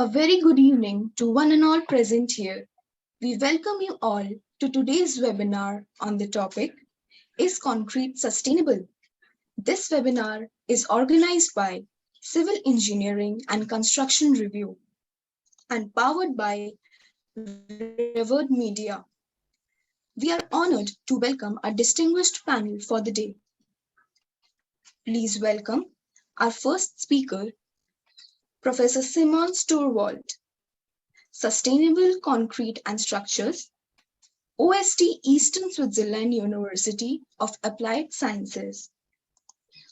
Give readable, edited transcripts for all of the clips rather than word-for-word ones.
A very good evening to one and all present here. We welcome you all to today's webinar on the topic, Is Concrete Sustainable? This webinar is organized by Civil Engineering and Construction Review and powered by Revered Media. We are honored to welcome our distinguished panel for the day. Please welcome our first speaker, Professor Simon Storwald, Sustainable Concrete and Structures, OST Eastern Switzerland University of Applied Sciences.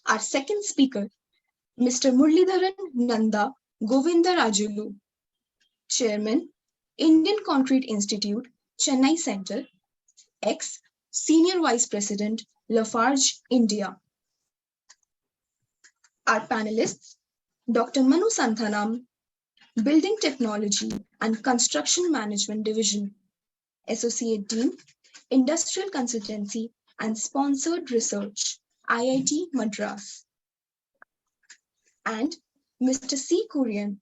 Our second speaker, Mr. Murlidharan Nanda Govindarajulu, Chairman, Indian Concrete Institute, Chennai Center, ex-Senior Vice President, Lafarge, India. Our panelists, Dr. Manu Santhanam, Building Technology and Construction Management Division, Associate Dean, Industrial Consultancy and Sponsored Research, IIT Madras. And Mr. C. Kurian,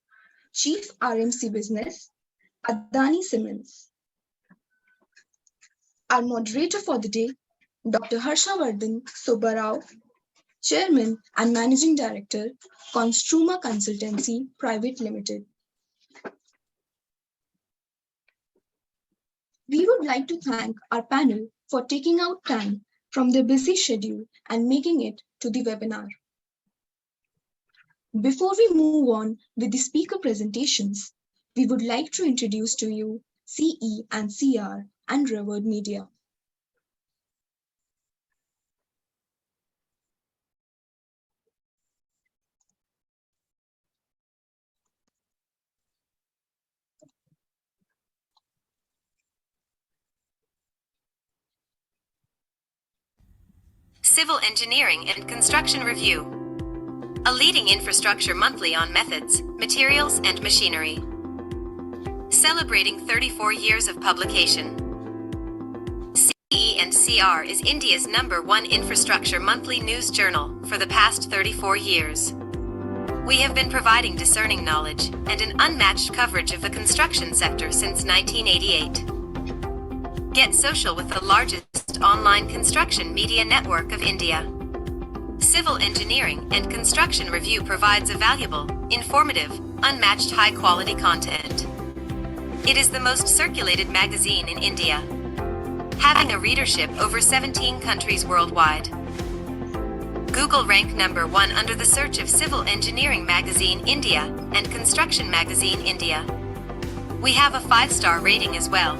Chief RMC Business, Adani Siemens. Our moderator for the day, Dr. Harshavardhan Subbarao, Chairman and Managing Director, Construma Consultancy Private Limited. We would like to thank our panel for taking out time from their busy schedule and making it to the webinar. Before we move on with the speaker presentations, we would like to introduce to you CE and CR and Revered Media. Civil Engineering and Construction Review, a leading infrastructure monthly on methods, materials, and machinery. Celebrating 34 years of publication. CE and CR is India's #1 infrastructure monthly news journal for the past 34 years. We have been providing discerning knowledge and an unmatched coverage of the construction sector since 1988. Get social with the largest online construction media network of India. Civil Engineering and Construction Review provides a valuable, informative, unmatched high-quality content. It is the most circulated magazine in India, having a readership over 17 countries worldwide. Google ranked #1 under the search of Civil Engineering Magazine India and Construction Magazine India. We have a 5-star rating as well.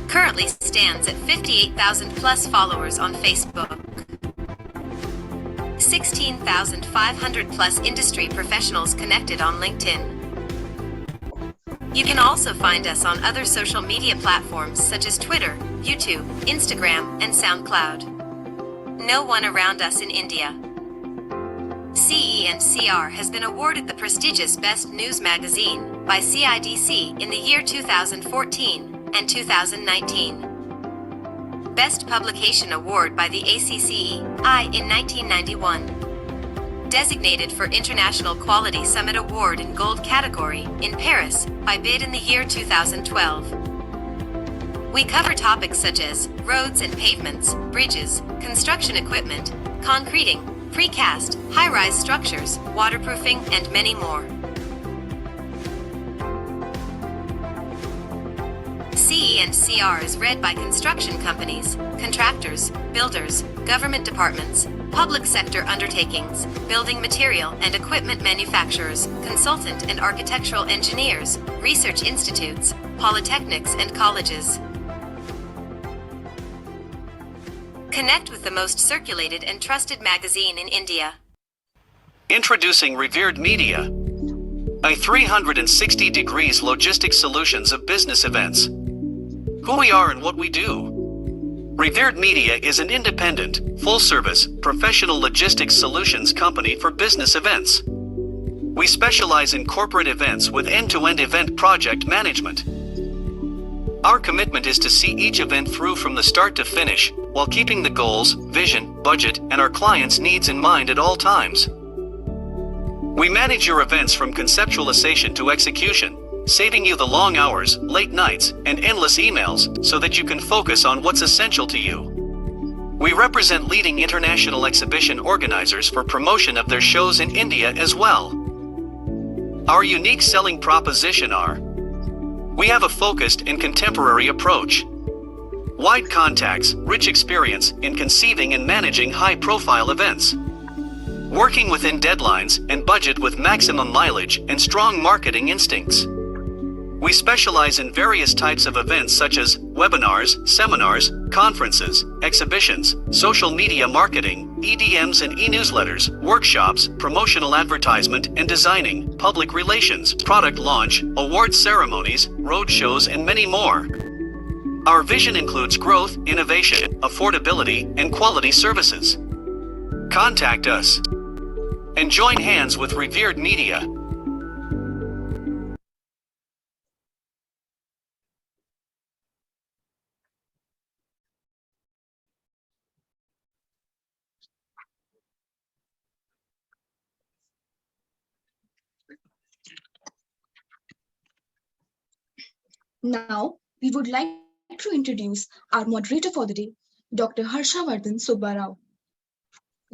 Currently stands at 58,000 plus followers on Facebook. 16,500 plus industry professionals connected on LinkedIn. You can also find us on other social media platforms such as Twitter, YouTube, Instagram, and SoundCloud. No one around us in India. CE and CR has been awarded the prestigious Best News Magazine by CIDC in the year 2014 and 2019. Best Publication Award by the ACCEI in 1991. Designated for International Quality Summit Award in Gold category in Paris by BID in the year 2012. We cover topics such as roads and pavements, bridges, construction equipment, concreting, precast, high-rise structures, waterproofing, and many more. CE and CR is read by construction companies, contractors, builders, government departments, public sector undertakings, building material and equipment manufacturers, consultant and architectural engineers, research institutes, polytechnics and colleges. Connect with the most circulated and trusted magazine in India. Introducing Revered Media, a 360 degrees logistic solutions of business events. Who we are and what we do. Revered Media is an independent, full-service, professional logistics solutions company for business events. We specialize in corporate events with end-to-end event project management. Our commitment is to see each event through from the start to finish, while keeping the goals, vision, budget, and our clients' needs in mind at all times. We manage your events from conceptualization to execution, saving you the long hours, late nights, and endless emails so that you can focus on what's essential to you. We represent leading international exhibition organizers for promotion of their shows in India as well. Our unique selling proposition are: we have a focused and contemporary approach, wide contacts, rich experience in conceiving and managing high-profile events, working within deadlines and budget with maximum mileage and strong marketing instincts. We specialize in various types of events such as webinars, seminars, conferences, exhibitions, social media marketing, EDMs and e-newsletters, workshops, promotional advertisement and designing, public relations, product launch, award ceremonies, road shows, and many more. Our vision includes growth, innovation, affordability, and quality services. Contact us and join hands with Revered Media. Now, we would like to introduce our moderator for the day, Dr. Harshavardhan Subbarao.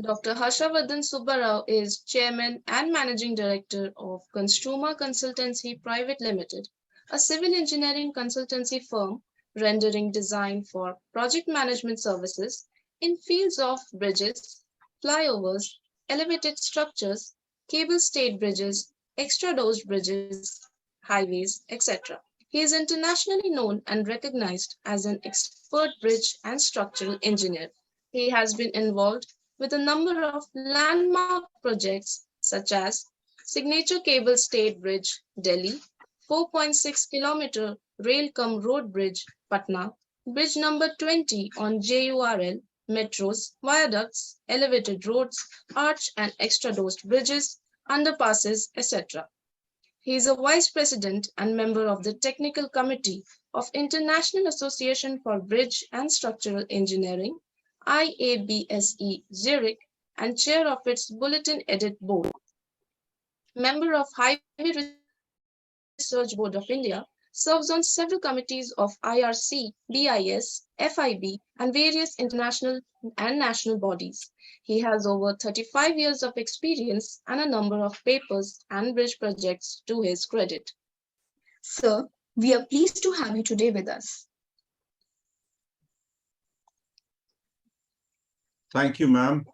Dr. Harshavardhan Subbarao is Chairman and Managing Director of Consumer Consultancy Private Limited, a civil engineering consultancy firm rendering design for project management services in fields of bridges, flyovers, elevated structures, cable-stayed bridges, extra-dosed bridges, highways, etc. He is internationally known and recognized as an expert bridge and structural engineer. He has been involved with a number of landmark projects such as Signature Cable Stayed Bridge, Delhi, 4.6 kilometer rail-cum-road bridge, Patna, bridge number 20 on JURL, metros, viaducts, elevated roads, arch and extra-dosed bridges, underpasses, etc. He is a vice president and member of the technical committee of International Association for Bridge and Structural Engineering, IABSE Zurich, and chair of its Bulletin Edit Board. Member of Highway Research Board of India, serves on several committees of IRC, BIS, FIB, and various international and national bodies. He has over 35 years of experience and a number of papers and bridge projects to his credit. Sir, we are pleased to have you today with us. Thank you, ma'am.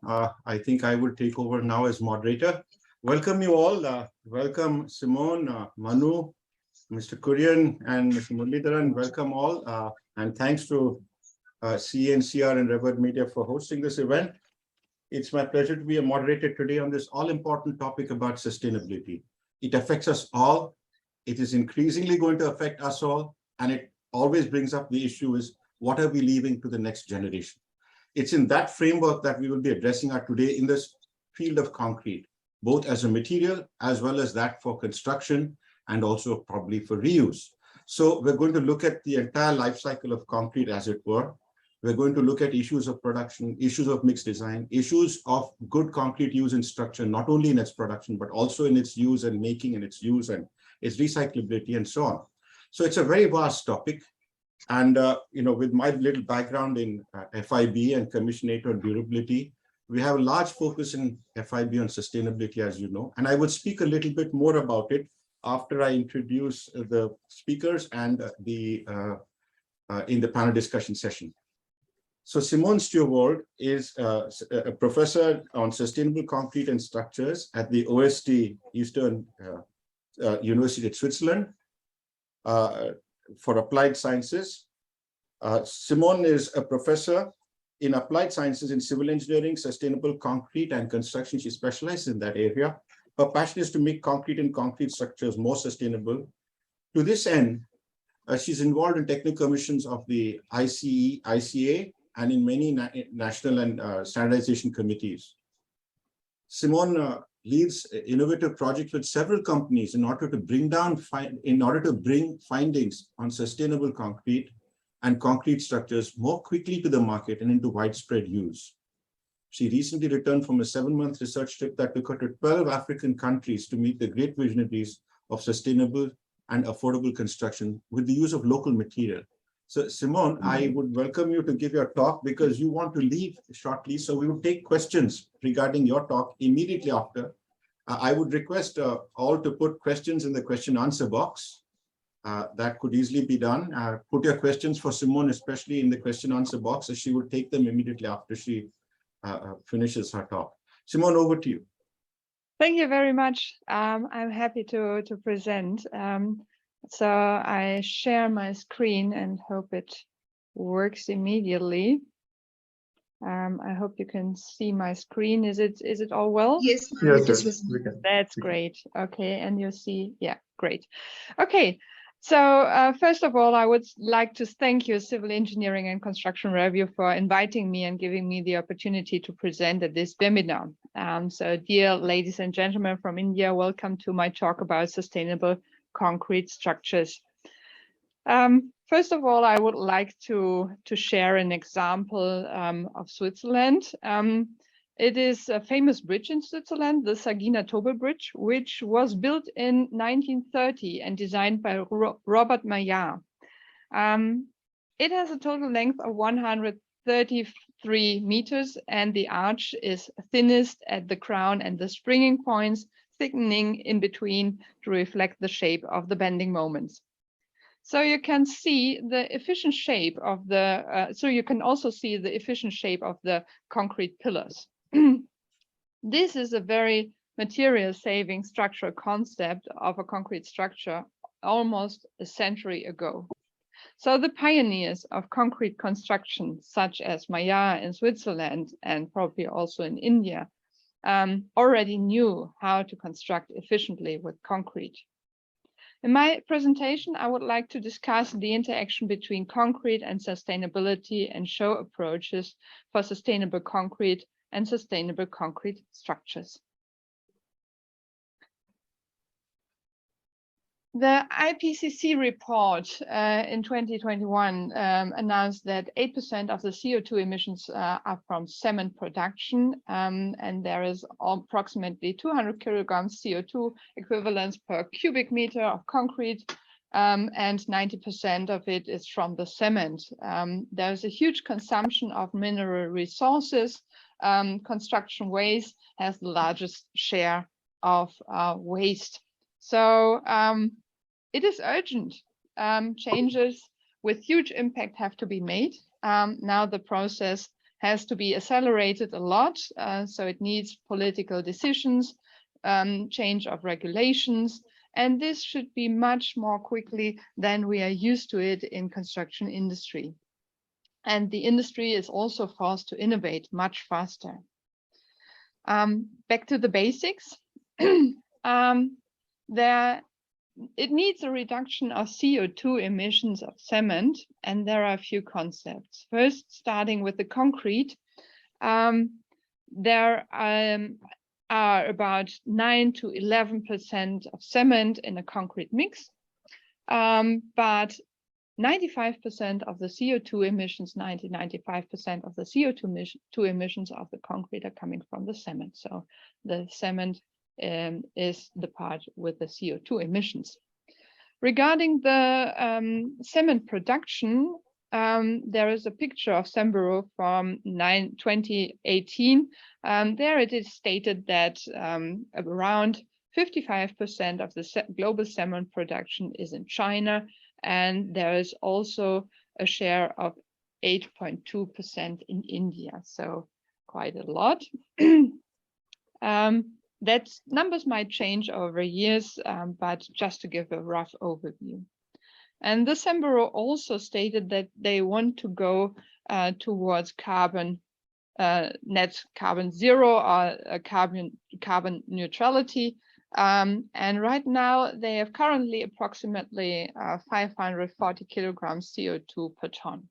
I think I will take over now as moderator. Welcome you all. Welcome Simone, Manu, Mr. Kurian, and Mr. Muralidharan. Welcome all. And thanks to CNCR and Revered Media for hosting this event. It's my pleasure to be a moderator today on this all-important topic about sustainability. It affects us all. It is increasingly going to affect us all. And it always brings up the issue is, what are we leaving to the next generation? It's in that framework that we will be addressing today in this field of concrete, both as a material as well as that for construction and also probably for reuse. So we're going to look at the entire life cycle of concrete, as it were. We're going to look at issues of production, issues of mixed design, issues of good concrete use in structure, not only in its production, but also in its use and making and its use and its recyclability and so on. So it's a very vast topic. And with my little background in FIB and Commission 8 on durability, we have a large focus in FIB on sustainability, as you know, and I will speak a little bit more about it after I introduce the speakers and in the panel discussion session. So Simone Stewart is a professor on sustainable concrete and structures at the OST Eastern University of Switzerland for applied sciences. Simone is a professor in applied sciences in civil engineering, sustainable concrete and construction. She specializes in that area. Her passion is to make concrete and concrete structures more sustainable. To this end, she's involved in technical commissions of the ICE, ICA, and in many national and standardization committees. Simone leads innovative projects with several companies in order to bring findings on sustainable concrete and concrete structures more quickly to the market and into widespread use. She recently returned from a 7-month research trip that took her to 12 African countries to meet the great visionaries of sustainable and affordable construction with the use of local material. So Simone, I would welcome you to give your talk because you want to leave shortly. So we will take questions regarding your talk immediately after. I would request all to put questions in the question answer box. That could easily be done. Put your questions for Simone, especially in the question answer box, as she will take them immediately after she finishes her talk. Simone, over to you. Thank you very much. I'm happy to present. So I share my screen and hope it works immediately. I hope you can see my screen. Is it all well? Yes, Yes, it is yes, we visible. can. That's great. Okay, and you see, yeah, great. Okay, so first of all, I would like to thank you, Civil Engineering and Construction Review, for inviting me and giving me the opportunity to present at this webinar. So dear ladies and gentlemen from India, welcome to my talk about sustainable concrete structures. First of all, I would like to share an example of Switzerland. It is a famous bridge in Switzerland, the Sagina-Tobel Bridge, which was built in 1930 and designed by Robert Maillard. It has a total length of 133 meters, and the arch is thinnest at the crown and the springing points, thickening in between to reflect the shape of the bending moments. So you can see the efficient shape of the, so you can also see the efficient shape of the concrete pillars. This is a very material saving structural concept of a concrete structure almost a century ago. So the pioneers of concrete construction, such as Maillard in Switzerland and probably also in India, already knew how to construct efficiently with concrete. In my presentation, I would like to discuss the interaction between concrete and sustainability and show approaches for sustainable concrete and sustainable concrete structures. The IPCC report in 2021 announced that 8% of the CO2 emissions are from cement production, and there is approximately 200 kilograms CO2 equivalents per cubic meter of concrete, and 90% of it is from the cement. There's a huge consumption of mineral resources. Construction waste has the largest share of waste. So it is urgent. Changes with huge impact have to be made. Now the process has to be accelerated a lot, so it needs political decisions, change of regulations, and this should be much more quickly than we are used to it in construction industry. And the industry is also forced to innovate much faster. Back to the basics. It needs a reduction of CO2 emissions of cement, and there are a few concepts. First, starting with the concrete, there are about 9 to 11% of cement in a concrete mix, but 95% of the CO2 emissions, 95% of the CO2 emissions of the concrete are coming from the cement. So the cement is the part with the CO2 emissions. Regarding the cement production, there is a picture of Samburu from 2018. There it is stated that around 55% of the global cement production is in China, and there is also a share of 8.2% in India, so quite a lot. That numbers might change over years, but just to give a rough overview. And the Samburu also stated that they want to go towards net carbon zero or carbon neutrality. And right now they have currently approximately 540 kilograms CO2 per ton.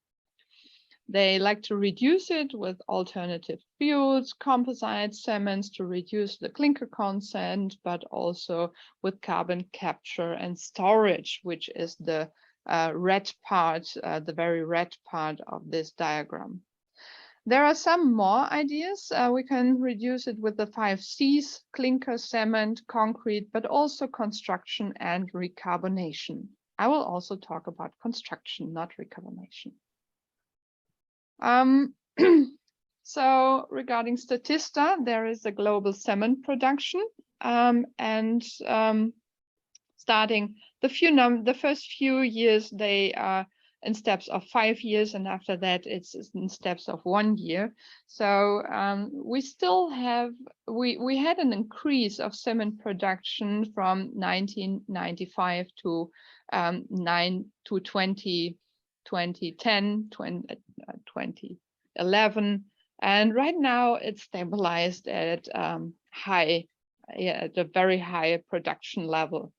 They like to reduce it with alternative fuels, composite cements to reduce the clinker content, but also with carbon capture and storage, which is the red part, the very red part of this diagram. There are some more ideas. We can reduce it with the 5 C's: clinker, cement, concrete, but also construction and recarbonation. I will also talk about construction, not recarbonation. So regarding Statista, there is a global cement production, and starting the first few years, they are in steps of 5 years, and after that it's in steps of 1 year. So we still have, we had an increase of cement production from 1995 to 2010, 2011, and right now it's stabilized at at a very high production level.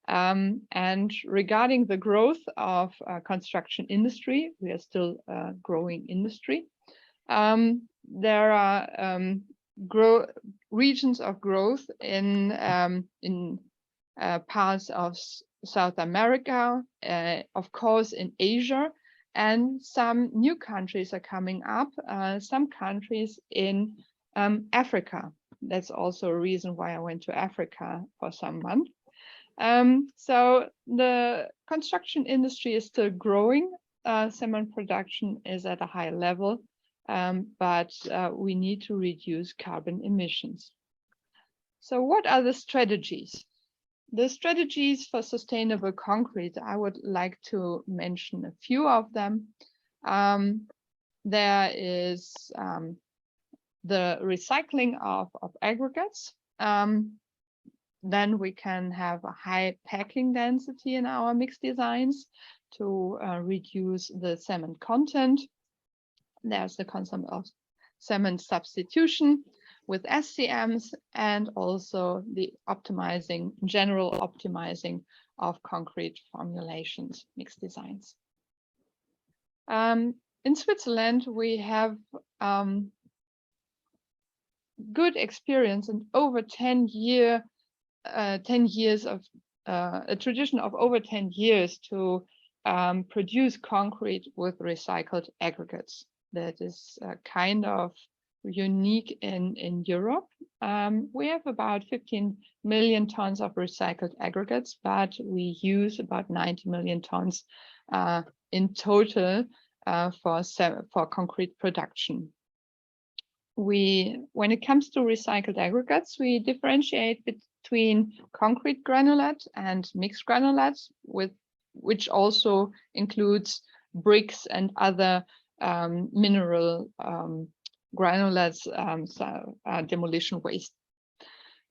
And regarding the growth of construction industry, we are still a growing industry. There are regions of growth in parts of South America, of course in Asia, and some new countries are coming up, some countries in Africa. That's also a reason why I went to Africa for some months. So the construction industry is still growing. Cement production is at a high level, but we need to reduce carbon emissions. So what are the strategies? The strategies for sustainable concrete, I would like to mention a few of them. There is the recycling of aggregates. Then we can have a high packing density in our mix designs to reduce the cement content. There's the concept of cement substitution with SCMs, and also the general optimizing of concrete formulations, mix designs. In Switzerland, we have good experience and over 10 years of a tradition of over 10 years to produce concrete with recycled aggregates. That is kind of unique in Europe. We have about 15 million tons of recycled aggregates, but we use about 90 million tons in total for concrete production. When it comes to recycled aggregates, we differentiate between concrete granulate and mixed granulates, which also includes bricks and other mineral granulates, demolition waste.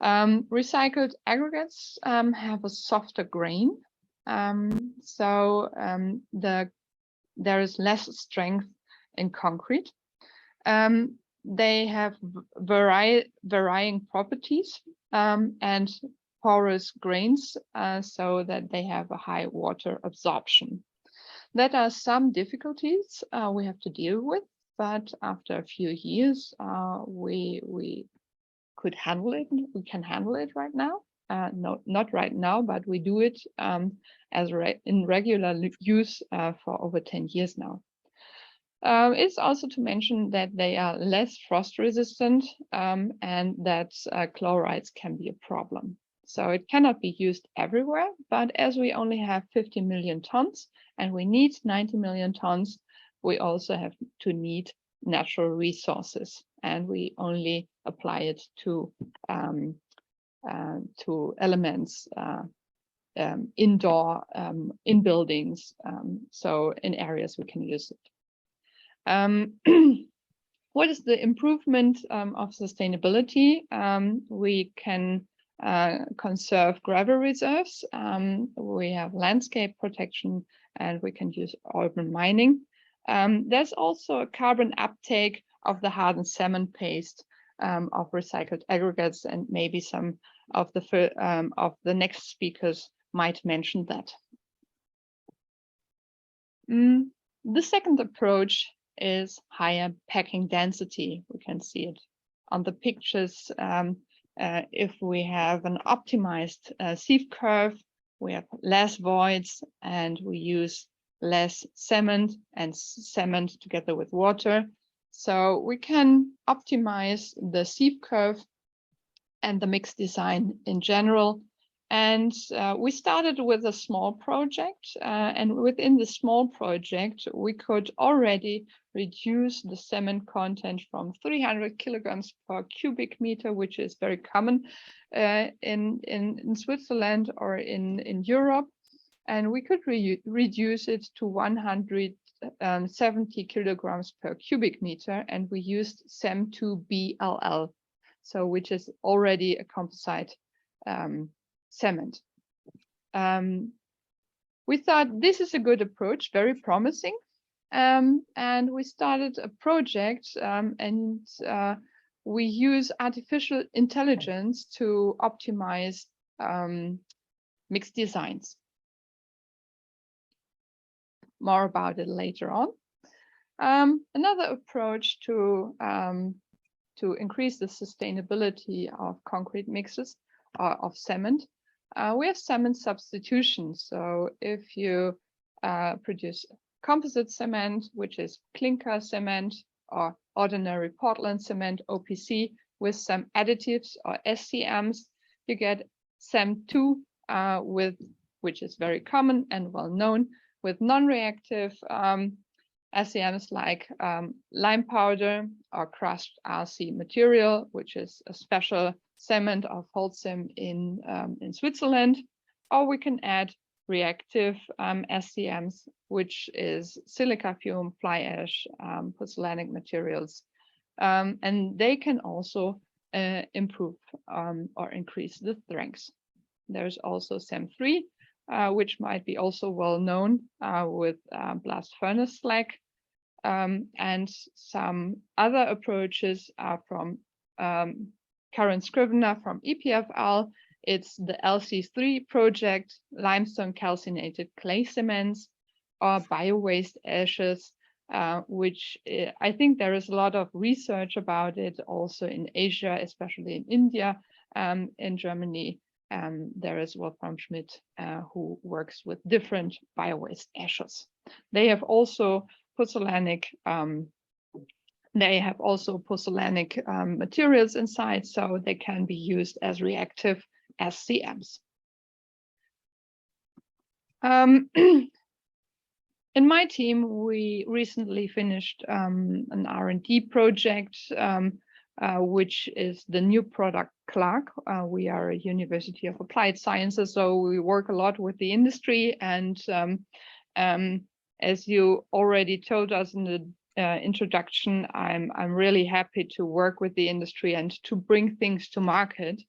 Recycled aggregates have a softer grain, so there is less strength in concrete. They have varying properties and porous grains, so that they have a high water absorption. That are some difficulties we have to deal with, but after a few years, we could handle it. We can handle it right now. No, not right now, but we do it in regular use for over 10 years now. It's also to mention that they are less frost resistant, and that chlorides can be a problem. So it cannot be used everywhere, but as we only have 50 million tons and we need 90 million tons, we also have to need natural resources, and we only apply it to elements indoor, in buildings, so in areas we can use it. What is the improvement of sustainability? We can conserve gravel reserves, we have landscape protection, and we can use urban mining. There's also a carbon uptake of the hardened cement paste of recycled aggregates, and maybe some of the next speakers might mention that. The second approach is higher packing density. We can see it on the pictures. If we have an optimized sieve curve, we have less voids, and we use less cement, and cement together with water So we can optimize the sieve curve and the mix design in general. And we started with a small project, and within the small project, we could already reduce the cement content from 300 kilograms per cubic meter, which is very common in Switzerland or in Europe. And we could reduce it to 170 kilograms per cubic meter, and we used CEM2BLL, so which is already a composite cement. We thought this is a good approach, very promising, and we started a project, and we use artificial intelligence to optimize mixed designs. More about it later on. Another approach to increase the sustainability of concrete mixes of cement, we have cement substitution. So if you produce composite cement, which is clinker cement or ordinary Portland cement, OPC, with some additives or SCMs, you get CEM2 which is very common and well known, with non-reactive SCMs like lime powder or crushed RC material, which is a special cement of Holcim in Switzerland. Or we can add reactive SCMs, which is silica fume, fly ash, pozzolanic materials. And they can also improve or increase the strength. There's also CEM3, which might be also well known with blast furnace slag. And some other approaches are from Karen Scrivener from EPFL. It's the LC3 project, limestone calcinated clay cements, or bio-waste ashes, which I think there is a lot of research about it also in Asia, especially in India, in Germany. There is Wolfram Schmidt, who works with different bio-waste ashes. They have also pozzolanic materials inside, so they can be used as reactive SCMs. In my team, we recently finished an R&D project, which is the new product Clark. We are a University of Applied Sciences, so we work a lot with the industry. And as you already told us in the introduction, I'm really happy to work with the industry and to bring things to market.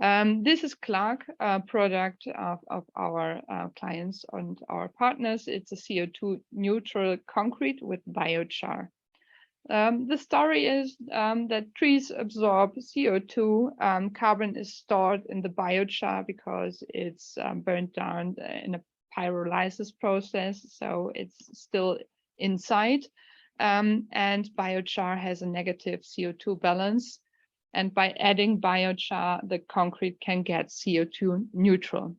This is Clark, a product of our clients and our partners. It's a CO2 neutral concrete with biochar. The story is that trees absorb CO2. Carbon is stored in the biochar because it's burned down in a pyrolysis process, so it's still inside. And biochar has a negative CO2 balance. And by adding biochar, the concrete can get CO2 neutral.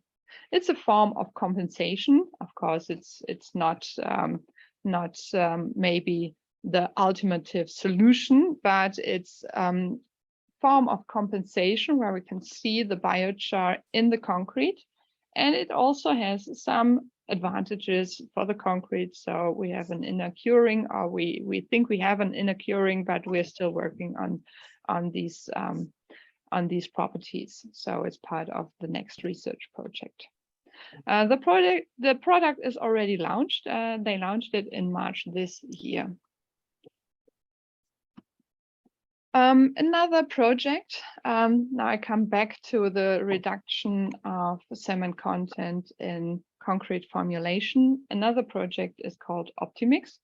It's a form of compensation. Of course, it's not maybe the ultimate solution, but it's form of compensation where we can see the biochar in the concrete. And it also has some advantages for the concrete. So we have an inner curing, or we think we have an inner curing, but we're still working on these properties. So it's part of the next research project. The product is already launched. They launched it in March this year. Another project, now I come back to the reduction of cement content in concrete formulation. Another project is called Optimix.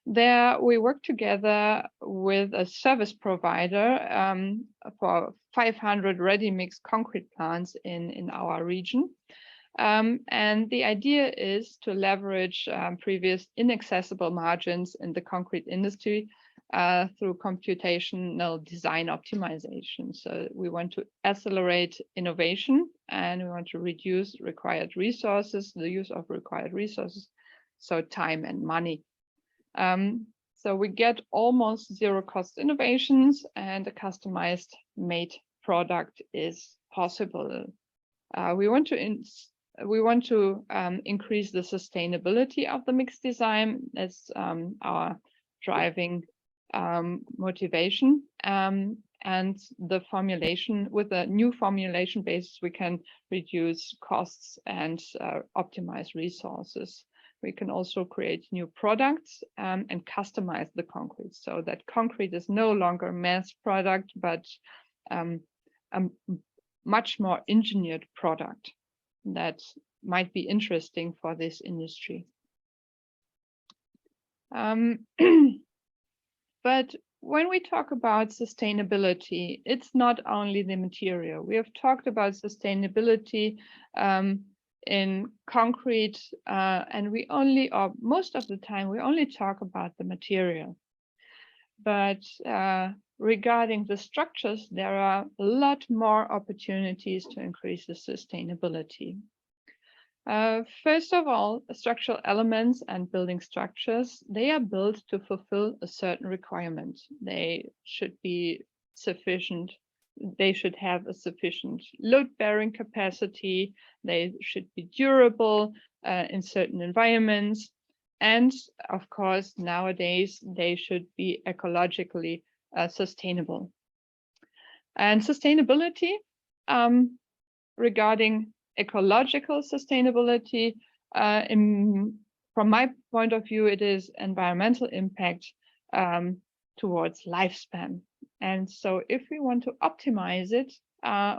There we work together with a service provider for 500 ready-mix concrete plants in our region. And the idea is to leverage previous inaccessible margins in the concrete industry through computational design optimization. So we want to accelerate innovation, and we want to reduce required resources, the use of required resources, so time and money. So we get almost zero cost innovations, and a customized made product is possible. We want to increase the sustainability of the mixed design as our driving motivation. And the formulation, with a new formulation basis, we can reduce costs and optimize resources. We can also create new products and customize the concrete, so that concrete is no longer a mass product, but a much more engineered product that might be interesting for this industry. But when we talk about sustainability, it's not only the material. We have talked about sustainability in concrete, and we only, or most of the time, we only talk about the material. But regarding the structures, there are a lot more opportunities to increase the sustainability. First of all, structural elements and building structures, they are built to fulfill a certain requirement. They should be sufficient. They should have a sufficient load-bearing capacity. They should be durable in certain environments. And of course, nowadays, they should be ecologically sustainable. And sustainability, regarding ecological sustainability, from my point of view, it is environmental impact towards lifespan. And so if we want to optimize it,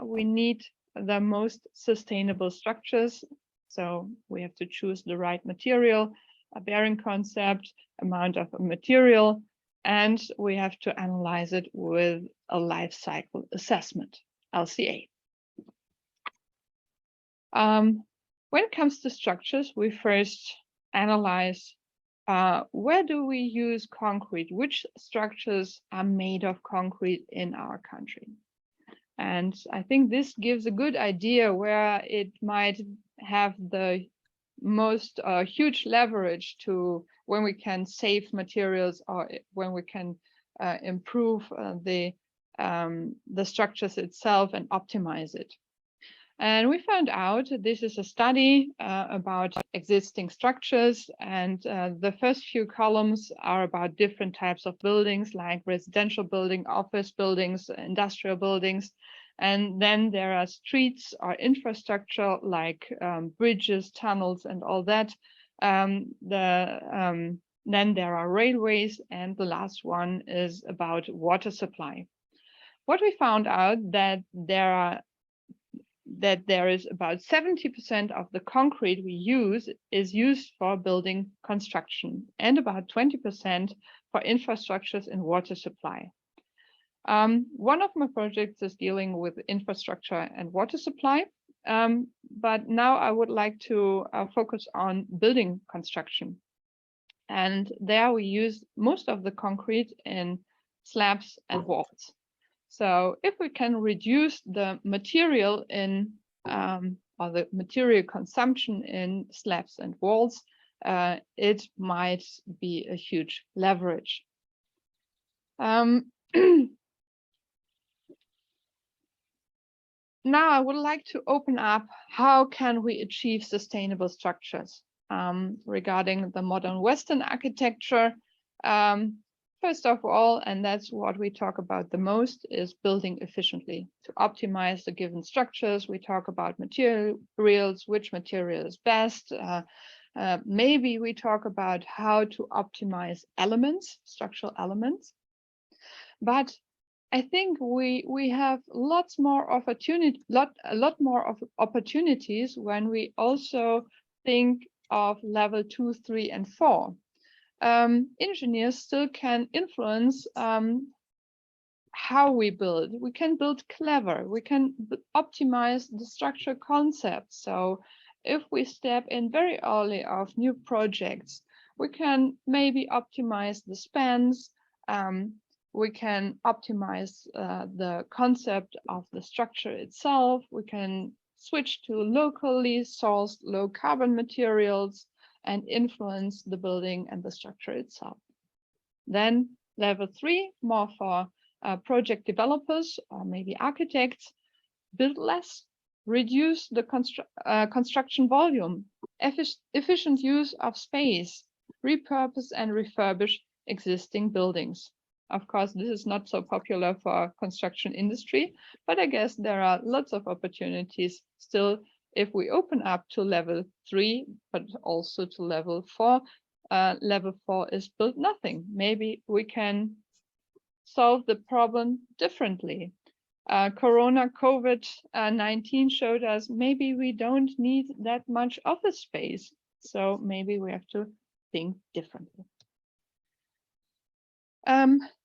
we need the most sustainable structures. So we have to choose the right material, a bearing concept, amount of material, and we have to analyze it with a life cycle assessment, LCA. When it comes to structures, we first analyze where do we use concrete, which structures are made of concrete in our country. And I think this gives a good idea where it might have the most huge leverage to when we can save materials, or when we can improve the structures itself and optimize it. And we found out this is a study about existing structures, and the first few columns are about different types of buildings, like residential building, office buildings, industrial buildings. And then there are streets or infrastructure like bridges, tunnels, and all that. Then there are railways, and the last one is about water supply. What we found out that there is about 70% of the concrete we use is used for building construction, and about 20% for infrastructures and water supply. One of my projects is dealing with infrastructure and water supply, but now I would like to focus on building construction. And there we use most of the concrete in slabs and walls. So if we can reduce the material in or the material consumption in slabs and walls, it might be a huge leverage. Now I would like to open up how can we achieve sustainable structures regarding the modern Western architecture. First of all, and that's what we talk about the most, is building efficiently. To optimize the given structures, we talk about materials, which material is best. Maybe we talk about how to optimize elements, structural elements. But I think we have a lot more opportunities when we also think of level 2, 3, and 4. Engineers still can influence how we build. We can build clever. We can optimize the structural concept. So if we step in very early of new projects, we can maybe optimize the spans. We can optimize the concept of the structure itself. We can switch to locally sourced low carbon materials and influence the building and the structure itself. Then level 3, more for project developers or maybe architects. Build less, reduce the construction volume, efficient use of space, repurpose and refurbish existing buildings. Of course, this is not so popular for construction industry, but I guess there are lots of opportunities still if we open up to level 3, but also to level 4. Level 4 is build nothing. Maybe we can solve the problem differently. COVID-19 showed us maybe we don't need that much office space. So maybe we have to think differently.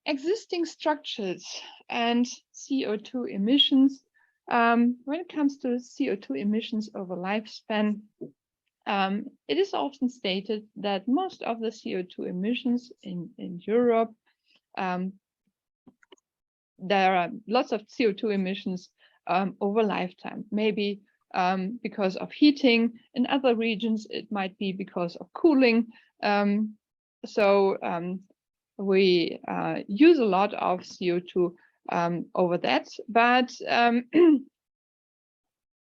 Existing structures and CO2 emissions. When it comes to CO2 emissions over lifespan, it is often stated that most of the CO2 emissions in Europe, there are lots of CO2 emissions over lifetime, maybe because of heating. In other regions, it might be because of cooling. We use a lot of CO2 over that, but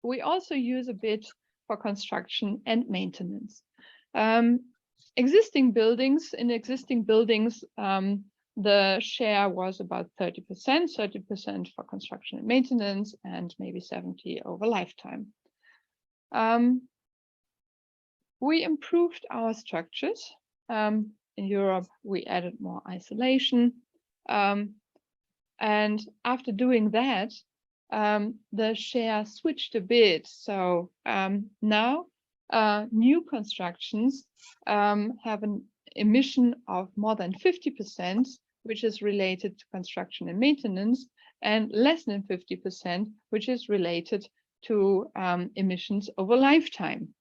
we also use a bit for construction and maintenance. Existing buildings, the share was about 30% for construction and maintenance, and maybe 70% over lifetime. We improved our structures. In Europe, we added more isolation. And after doing that, the share switched a bit. So now new constructions have an emission of more than 50%, which is related to construction and maintenance, and less than 50%, which is related to emissions over lifetime.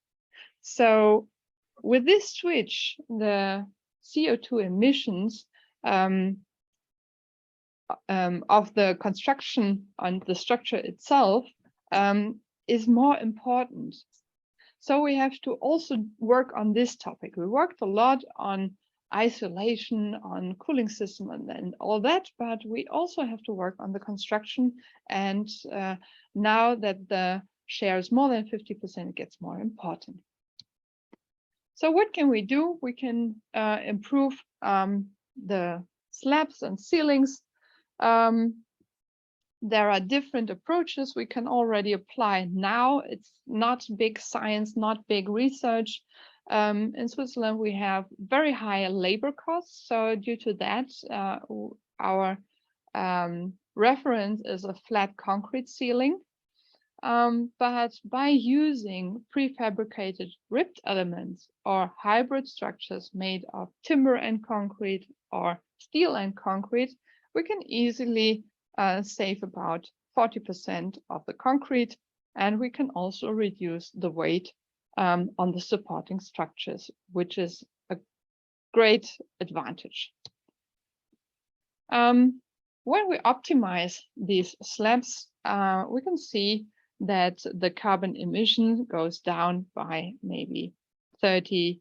So with this switch, the CO2 emissions of the construction and the structure itself is more important. So we have to also work on this topic. We worked a lot on isolation, on cooling system and all that, but we also have to work on the construction. And now that the share is more than 50%, it gets more important. So what can we do? We can improve the slabs and ceilings. There are different approaches we can already apply now. It's not big science, not big research. In Switzerland, we have very high labor costs. So due to that, our reference is a flat concrete ceiling. But by using prefabricated ribbed elements or hybrid structures made of timber and concrete or steel and concrete, we can easily save about 40% of the concrete, and we can also reduce the weight on the supporting structures, which is a great advantage. When we optimize these slabs, we can see that the carbon emission goes down by maybe 30%.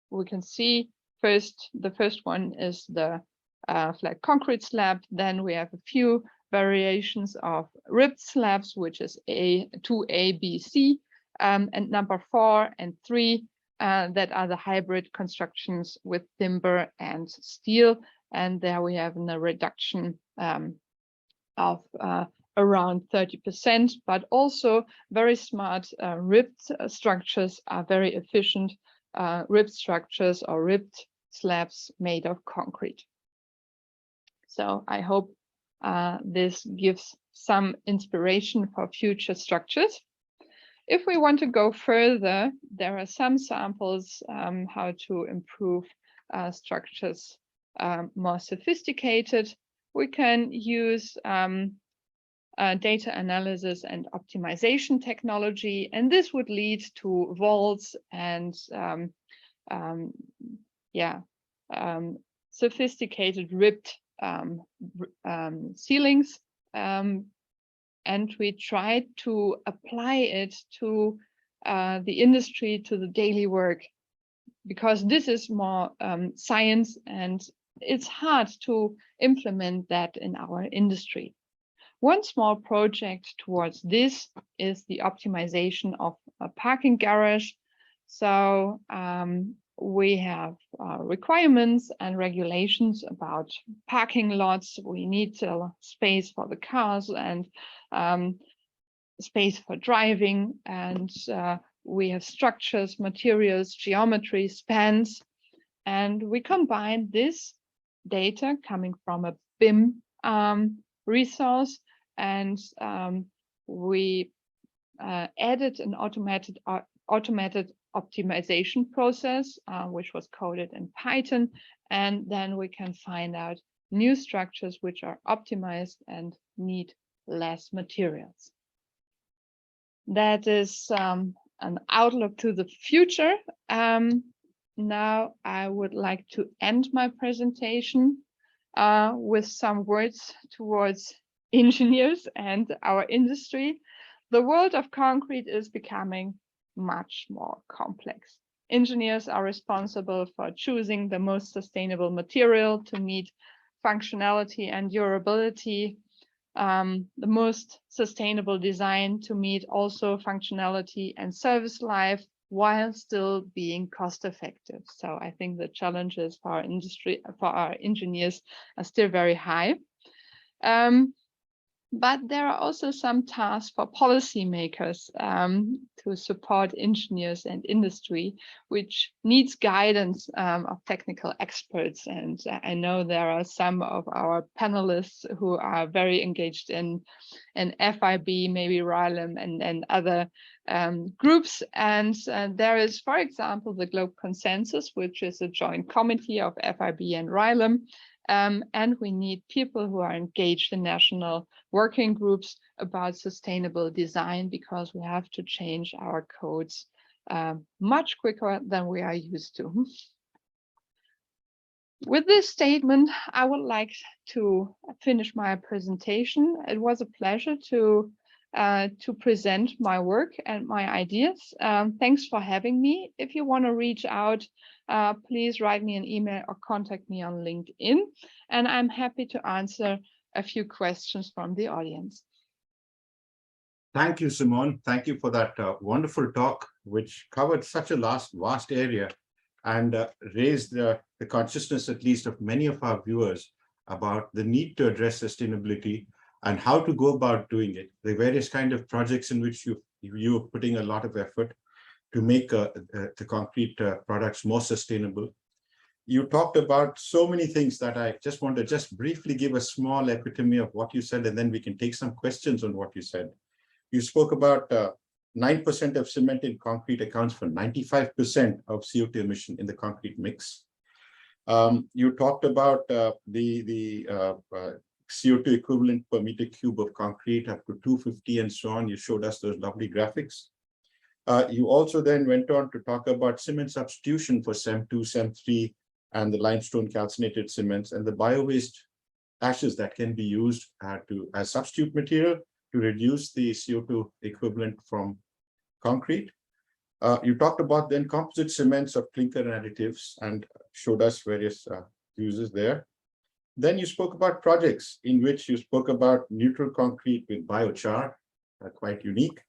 We can see the first one is the flat concrete slab. Then we have a few variations of ribbed slabs, which is 2A, B, C, and number 4 and 3 that are the hybrid constructions with timber and steel. And there we have a reduction of around 30%, but also very smart ribbed structures are very efficient ribbed structures or ribbed slabs made of concrete. So I hope this gives some inspiration for future structures. If we want to go further, there are some samples how to improve structures more sophisticated. We can use data analysis and optimization technology, and this would lead to vaults and sophisticated ribbed ceilings, and we tried to apply it to the industry, to the daily work. because this is more science, and it's hard to implement that in our industry. One small project towards this is the optimization of a parking garage. So we have requirements and regulations about parking lots. We need space for the cars and space for driving, and we have structures, materials, geometry, spans, and we combine this data coming from a BIM resource, and we added an automated optimization process, which was coded in Python, and then we can find out new structures which are optimized and need less materials. That is an outlook to the future. Now I would like to end my presentation with some words towards engineers and our industry. The world of concrete is becoming much more complex. Engineers are responsible for choosing the most sustainable material to meet functionality and durability, the most sustainable design to meet also functionality and service life while still being cost effective. So I think the challenges for our industry, for our engineers, are still very high. But there are also some tasks for policymakers to support engineers and industry, which needs guidance of technical experts. And I know there are some of our panelists who are very engaged in FIB, maybe RILEM and other groups. And there is, for example, the Globe Consensus, which is a joint committee of FIB and RILEM. And we need people who are engaged in national working groups about sustainable design, because we have to change our codes much quicker than we are used to. With this statement, I would like to finish my presentation. It was a pleasure to present my work and my ideas. Thanks for having me. If you want to reach out, please write me an email or contact me on LinkedIn, and I'm happy to answer a few questions from the audience. Thank you, Simone. Thank you for that wonderful talk, which covered such a vast area and raised the consciousness, at least of many of our viewers, about the need to address sustainability and how to go about doing it. The various kind of projects in which you're putting a lot of effort to make the concrete products more sustainable. You talked about so many things that I just want to briefly give a small epitome of what you said, and then we can take some questions on what you said. You spoke about 9% of cement in concrete accounts for 95% of CO2 emission in the concrete mix. You talked about the CO2 equivalent per meter cube of concrete up to 250 and so on. You showed us those lovely graphics. You also then went on to talk about cement substitution for CEM2, CEM3, and the limestone calcinated cements, and the bio-waste ashes that can be used as substitute material to reduce the CO2 equivalent from concrete. You talked about then composite cements of clinker additives and showed us various uses there. Then you spoke about projects in which you spoke about neutral concrete with biochar, quite unique.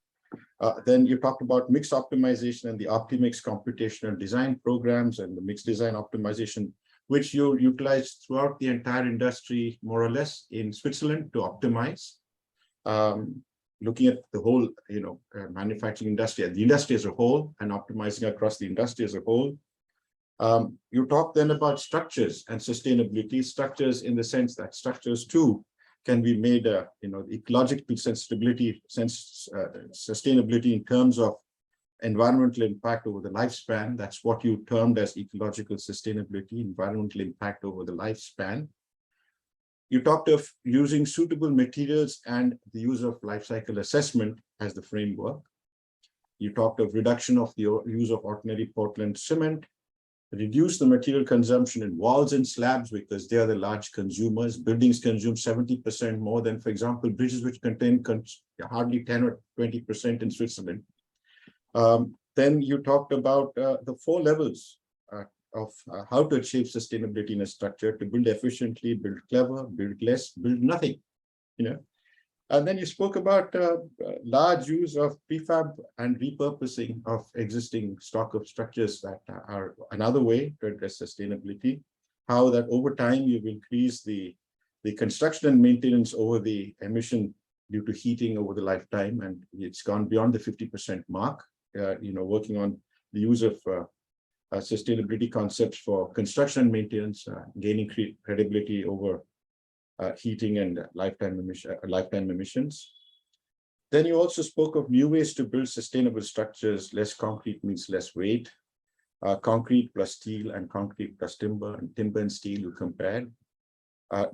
Then you talked about mix optimization and the OptiMix computational design programs and the mix design optimization, which you utilized throughout the entire industry, more or less, in Switzerland to optimize. Looking at the whole, manufacturing industry, the industry as a whole, and optimizing across the industry as a whole. You talked then about structures and sustainability, structures in the sense that structures too can be made, ecological sustainability in terms of environmental impact over the lifespan. That's what you termed as ecological sustainability, environmental impact over the lifespan. You talked of using suitable materials and the use of life cycle assessment as the framework. You talked of reduction of the use of ordinary Portland cement, reduce the material consumption in walls and slabs because they are the large consumers. Buildings consume 70% more than, for example, bridges which contain hardly 10 or 20% in Switzerland. Then you talked about the 4 levels how to achieve sustainability in a structure, to build efficiently, build clever, build less, build nothing, you know. And then you spoke about large use of prefab and repurposing of existing stock of structures that are another way to address sustainability. How that over time you've increased the construction and maintenance over the emission due to heating over the lifetime, and it's gone beyond the 50% mark. Working on the use of sustainability concepts for construction and maintenance, gaining credibility over heating and lifetime emissions. Then you also spoke of new ways to build sustainable structures. Less concrete means less weight. Concrete plus steel and concrete plus timber, and timber and steel you compared.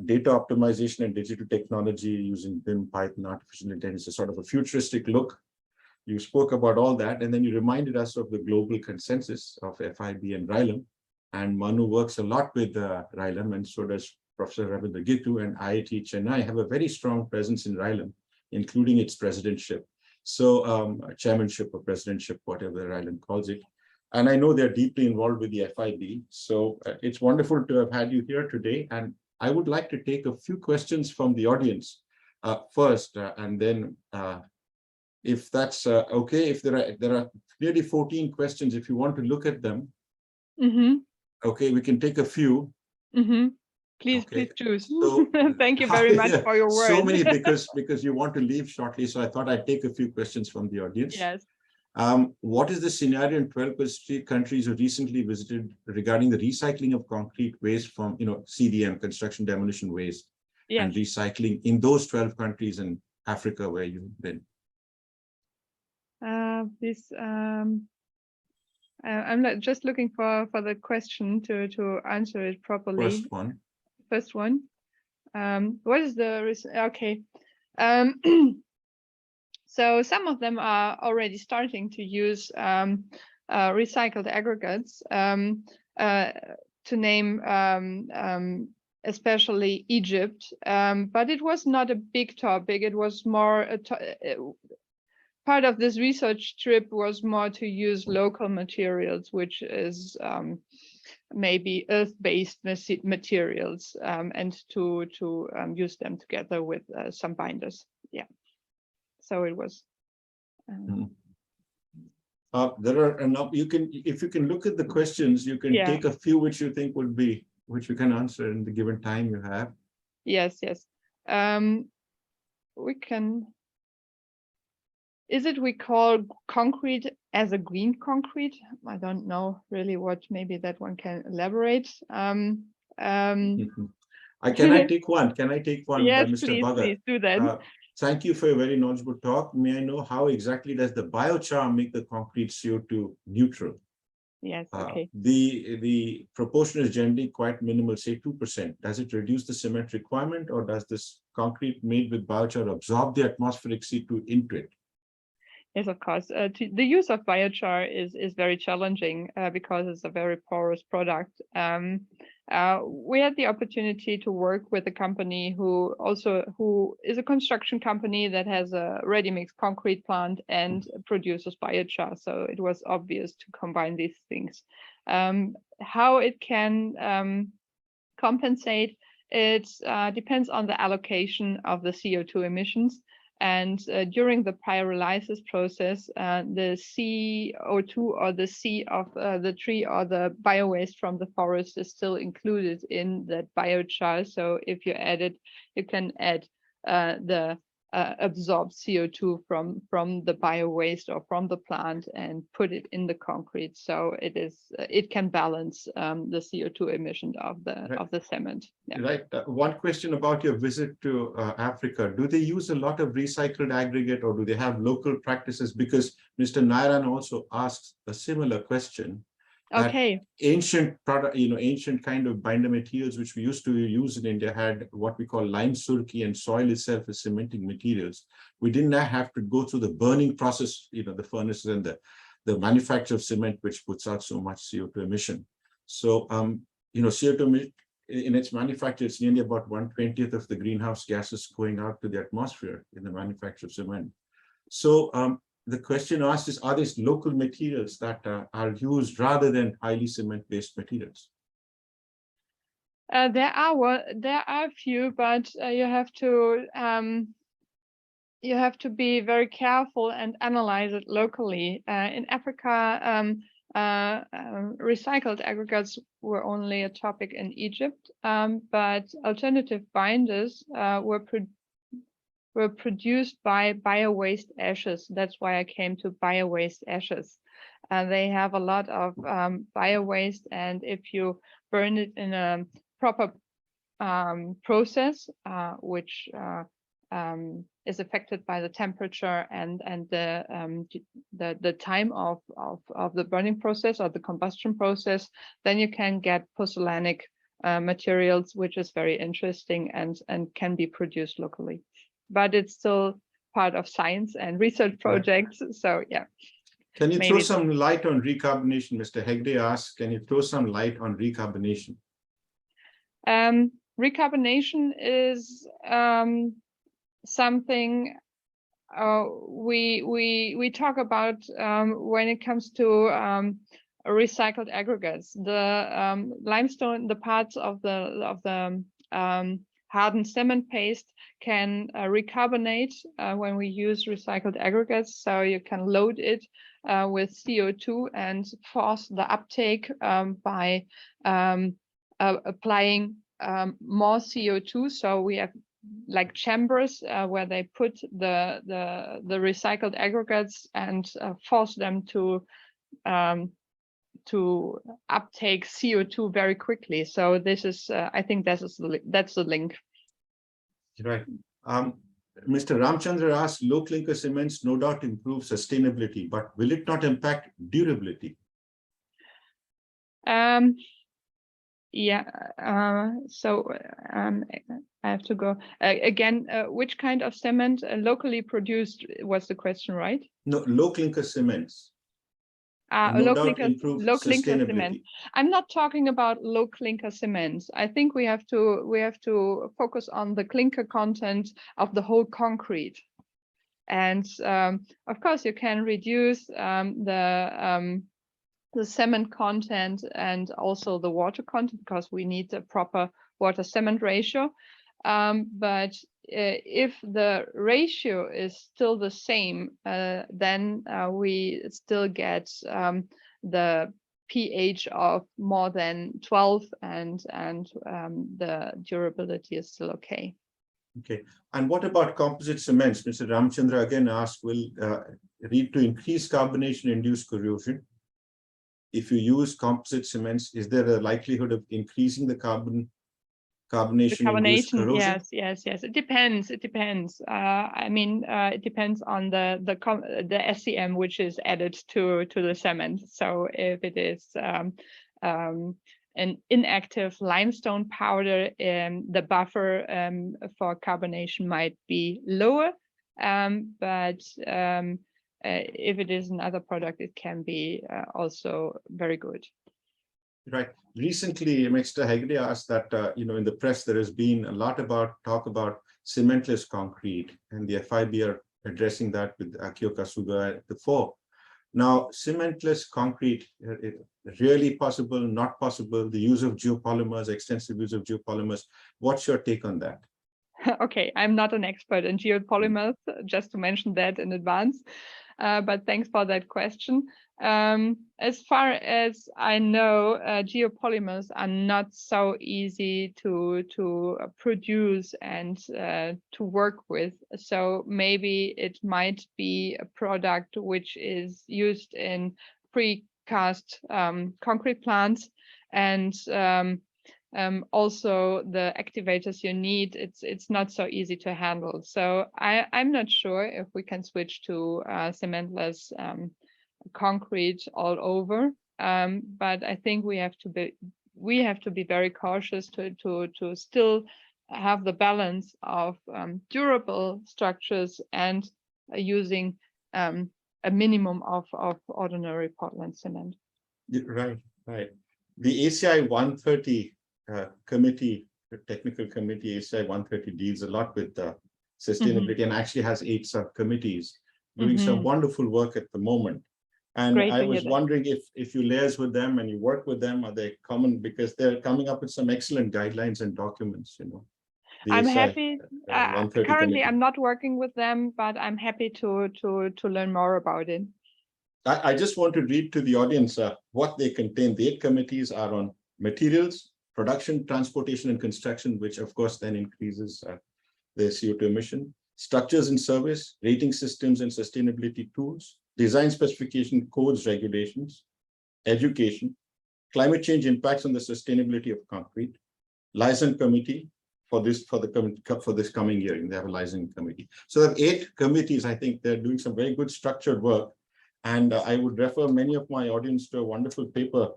Data optimization and digital technology using BIM, Python, artificial intelligence, a sort of a futuristic look. You spoke about all that, and then you reminded us of the global consensus of FIB and RILEM. And Manu works a lot with RILEM, and so does Professor Revered and IIT Chennai have a very strong presence in RILEM, including its presidentship. So chairmanship or presidentship, whatever RILEM calls it. And I know they're deeply involved with the FIB. So it's wonderful to have had you here today. And I would like to take a few questions from the audience first, and then if that's okay, if there are nearly 14 questions, if you want to look at them, okay, we can take a few. Please, okay. please choose. So, thank you very much for your words. So many because you want to leave shortly, so I thought I'd take a few questions from the audience. Yes. What is the scenario in 12 countries who recently visited regarding the recycling of concrete waste from, CDM, construction demolition waste, and recycling in those 12 countries in Africa where you've been? I'm just looking for the question to answer it properly. First one. What is the okay? So some of them are already starting to use recycled aggregates. To name especially Egypt, but it was not a big topic. It was more part of this research trip was more to use local materials, which is maybe earth-based materials, and to use them together with some binders. Yeah. So it was. There are enough. If you can look at the questions, you can take a few which you think would be, which you can answer in the given time you have. Yes. We can. Is it we call concrete as a green concrete? I don't know really what. Maybe that one can elaborate. Can I take one? Can I take one? Yes, by Mr. please, Bhagat? please do that. Thank you for a very knowledgeable talk. May I know how exactly does the biochar make the concrete CO2 neutral? Yes, okay. The proportion is generally quite minimal, say 2%. Does it reduce the cement requirement, or does this concrete made with biochar absorb the atmospheric CO2 into it? Yes, of course. The use of biochar is very challenging because it's a very porous product. We had the opportunity to work with a company who is a construction company that has a ready-mix concrete plant and produces biochar. So it was obvious to combine these things. How it can compensate, it depends on the allocation of the CO2 emissions. And during the pyrolysis process, the CO2 or the C of the tree or the biowaste from the forest is still included in that biochar. So if you add it, you can add the absorbed CO2 from the biowaste or from the plant and put it in the concrete. So it can balance the CO2 emission of the cement. Yeah. Right. One question about your visit to Africa. Do they use a lot of recycled aggregate, or do they have local practices? Because Mr. Nairan also asked a similar question. Okay. Ancient product, ancient kind of binder materials which we used to use in India had what we call lime surki, and soil itself is cementing materials. We didn't have to go through the burning process, the furnaces and the manufacture of cement, which puts out so much CO2 emission. So, CO2 in its manufacture, it's nearly about 1/20th of the greenhouse gases going out to the atmosphere in the manufacture of cement. So, the question asked is, are these local materials that are used rather than highly cement-based materials? There are a few, but you have to be very careful and analyze it locally. In Africa, recycled aggregates were only a topic in Egypt, but alternative binders were produced by bio-waste ashes. That's why I came to bio-waste ashes. They have a lot of bio-waste, and if you burn it in a proper process, which is affected by the temperature and the time of the burning process or the combustion process, then you can get pozzolanic materials, which is very interesting and can be produced locally. But it's still part of science and research projects. So yeah. Can you throw some light on recarbonation? Mr. Hegde asks, can you throw some light on recarbonation? Recarbonation is something we talk about when it comes to recycled aggregates. The limestone, the parts of the hardened cement paste can recarbonate when we use recycled aggregates. So you can load it with CO2 and force the uptake by applying more CO2. So we have like chambers where they put the recycled aggregates and force them to uptake CO2 very quickly. So this is, I think that's the link. Right. Mr. Ramchandra asked, low clinker cements no doubt improve sustainability, but will it not impact durability? Yeah, so I have to go again. Which kind of cement? Locally produced was the question, right? No, low clinker cements. Low clinker cement. I'm not talking about low clinker cements. I think we have to focus on the clinker content of the whole concrete. And of course, you can reduce the cement content and also the water content, because we need a proper water cement ratio. But if the ratio is still the same, then we still get the pH of more than 12, and the durability is still okay. Okay. And what about composite cements? Mr. Ramchandra again asked, will lead to increased carbonation-induced corrosion? If you use composite cements, is there a likelihood of increasing the carbonation-induced corrosion? Yes. It depends. I mean, it depends on the SCM which is added to the cement. So if it is an inactive limestone powder, the buffer for carbonation might be lower, but if it is another product, it can be also very good. Right. Recently, Mr. Hegde asked that, in the press, there has been a lot talk about cementless concrete, and the FIB are addressing that with Akio Kasuga before. Now, cementless concrete, really possible, not possible, the use of geopolymers, extensive use of geopolymers. What's your take on that? Okay, I'm not an expert in geopolymers, just to mention that in advance. But thanks for that question. As far as I know, geopolymers are not so easy to produce and to work with. So maybe it might be a product which is used in precast concrete plants, and also the activators you need, it's not so easy to handle. So I'm not sure if we can switch to cementless concrete all over, but I think we have to be very cautious to still have the balance of durable structures and using a minimum of ordinary Portland cement. Right. The ACI 130 committee, the technical committee, ACI 130 deals a lot with sustainability and actually has 8 subcommittees. doing some wonderful work at the moment. And Great I to hear was that. wondering if you liaise with them and you work with them, are they common? Because they're coming up with some excellent guidelines and documents, you know. The I'm ASI, happy. 130 Currently, committee. I'm not working with them, but I'm happy to learn more about it. I just want to read to the audience what they contain. The 8 committees are on materials, production, transportation, and construction, which of course then increases the CO2 emission, structures and service, rating systems and sustainability tools, design specification, codes, regulations, education, climate change impacts on the sustainability of concrete, license committee for this coming year. They have a licensing committee. So there are 8 committees. I think they're doing some very good structured work. And I would refer many of my audience to a wonderful paper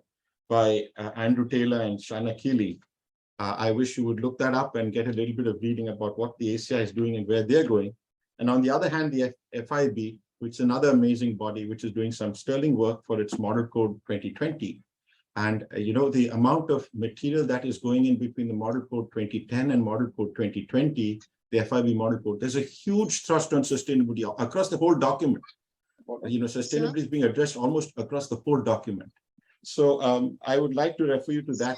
by Andrew Taylor and Shana Keeley. I wish you would look that up and get a little bit of reading about what the ACI is doing and where they're going. And on the other hand, the FIB, which is another amazing body, which is doing some sterling work for its Model Code 2020. And you know, the amount of material that is going in between the Model Code 2010 and Model Code 2020, the FIB Model Code, there's a huge thrust on sustainability across the whole document. You know, sustainability is being addressed almost across the whole document. So I would like to refer you to that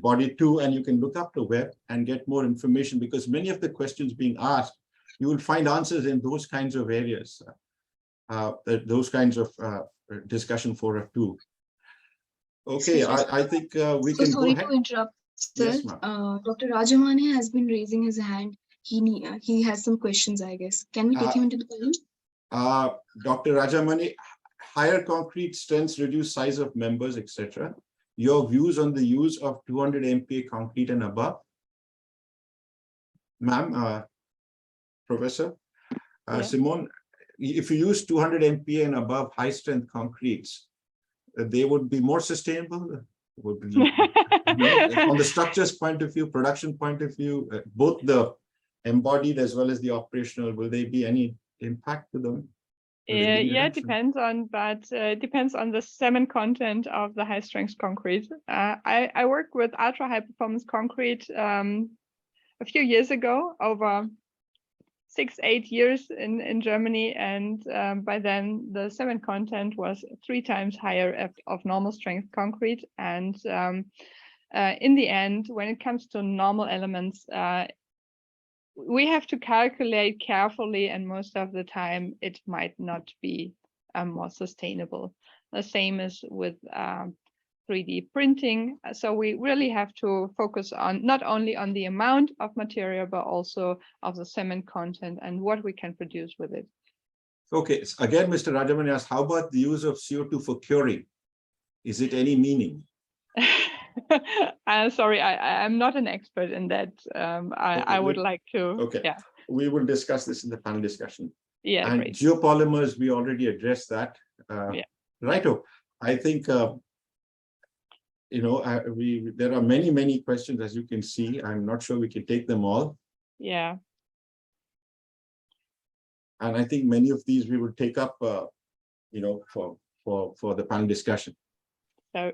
body too, and you can look up the web and get more information, because many of the questions being asked, you will find answers in those kinds of areas, those kinds of discussion fora too. Okay, I think we can go ahead. Sorry to interrupt, sir. Yes, Dr. Rajamani has been raising his hand. He has some questions, I guess. Can we take him into the panel? Dr. Rajamani, higher concrete strengths, reduce size of members, etc. Your views on the use of 200 MPa concrete and above? Ma'am, Professor? Yeah. Simone, if you use 200 MPa and above high strength concretes, they would be more sustainable? Would be, on the structures point of view, production point of view, both the embodied as well as the operational, will there be any impact to them? Yeah, it depends on, but depends on the cement content of the high strength concrete. I worked with ultra high performance concrete a few years ago, over 6-8 years in Germany, and by then the cement content was 3 times higher of normal strength concrete. And in the end, when it comes to normal elements, we have to calculate carefully, and most of the time it might not be more sustainable. The same is with 3D printing. So we really have to focus on not only on the amount of material, but also of the cement content and what we can produce with it. Okay, again, Mr. Rajamani asked, how about the use of CO2 for curing? Is it any meaning? Sorry, I'm not an expert in that. I would like to. Okay, yeah. We will discuss this in the panel discussion. Yeah, and great. Geopolymers, we already addressed that. Yeah. Righto. I think you know, there are many questions, as you can see. I'm not sure we can take them all. Yeah. And I think many of these we will take up, you know, for the panel discussion. So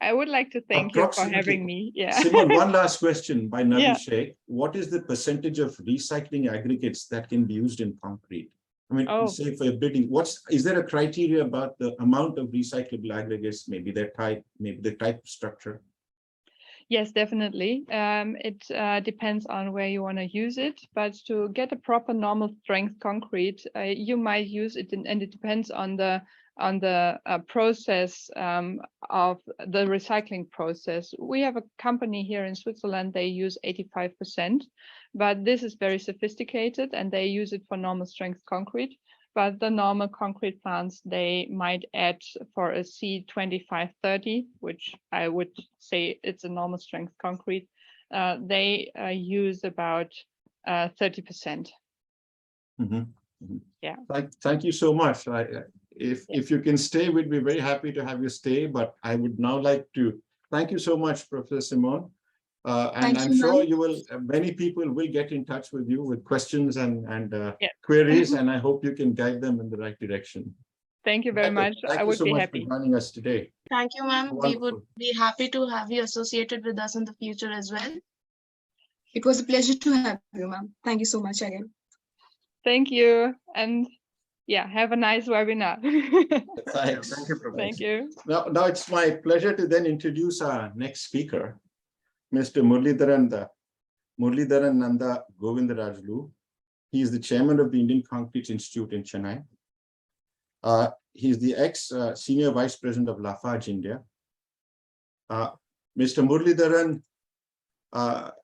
I would like to thank you for having me. Yeah. Simon, one last question by Nabi Yeah. Sheikh. What is the percentage of recycling aggregates that can be used in concrete? I mean, say for a building, is there a criteria about the amount of recyclable aggregates, maybe their type, maybe the type of structure? Yes, definitely. It depends on where you want to use it, but to get a proper normal strength concrete, you might use it, and it depends on the process of the recycling process. We have a company here in Switzerland, they use 85%, but this is very sophisticated and they use it for normal strength concrete. But the normal concrete plants, they might add for a C2530, which I would say it's a normal strength concrete. They use about 30%. Yeah. Thank you so much. If you can stay, we'd be very happy to have you stay. But I would now like to thank you so much, Professor Simone. And I'm sure you will. Many people will get in touch with you with questions and queries, and I hope you can guide them in the right direction. Thank you very much. Thank I you would so be much happy. for joining us today. Thank you, ma'am. We would Wonderful. be happy to have you associated with us in the future as well. It was a pleasure to have you, ma'am. Thank you so much again. Thank you. And yeah, have a nice webinar. Thanks. Thank you, Professor. Thank you. Now it's my pleasure to then introduce our next speaker, Mr. Muralidharan Nanda Govindarajulu. He is the chairman of the Indian Concrete Institute in Chennai. He's the ex-senior vice president of Lafarge India. Mr. Muralidharan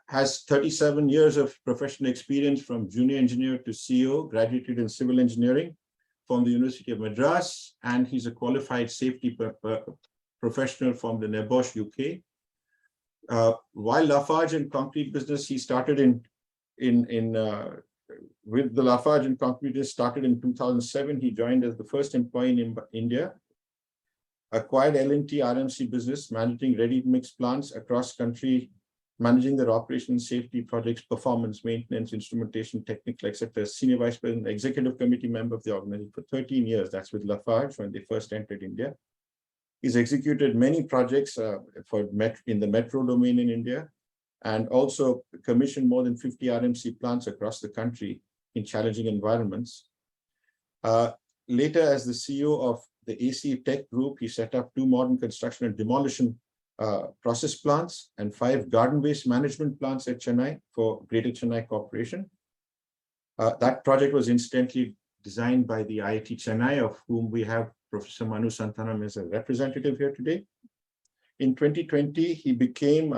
has 37 years of professional experience from junior engineer to CEO, graduated in civil engineering from the University of Madras, and he's a qualified safety professional from the NEBOSH, UK. While Lafarge and concrete business, he started with the Lafarge and concrete business started in 2007. He joined as the first employee in India, acquired L&T RMC business, managing ready-mix plants across country, managing their operation, safety projects, performance, maintenance, instrumentation, technical, etc. Senior vice president, executive committee member of the organization for 13 years. That's with Lafarge when they first entered India. He's executed many projects in the metro domain in India, and also commissioned more than 50 RMC plants across the country in challenging environments. Later, as the CEO of the AC Tech Group, he set up 2 modern construction and demolition process plants and 5 garden waste management plants at Chennai for Greater Chennai Corporation. That project was incidentally designed by the IIT Chennai, of whom we have Professor Manu Santhanam as a representative here today. In 2020, he became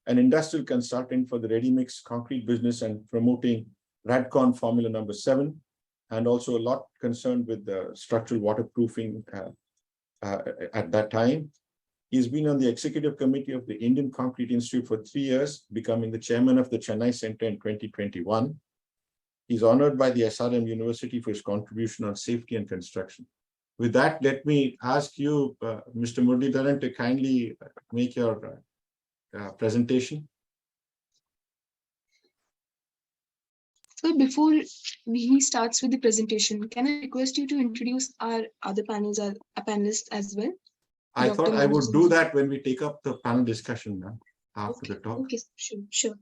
an industrial consultant for the ready-mix concrete business and promoting Radcon Formula number 7, and also a lot concerned with the structural waterproofing at that time. He's been on the executive committee of the Indian Concrete Institute for 3 years, becoming the chairman of the Chennai Center in 2021. He's honored by the SRM University for his contribution on safety and construction. With that, let me ask you, Mr. Muralidharan, to kindly make your presentation. So before he starts with the presentation, can I request you to introduce our other panelists as well? I Dr. thought I would Manu do that when we take up the panel discussion now, after the talk. Okay, sure.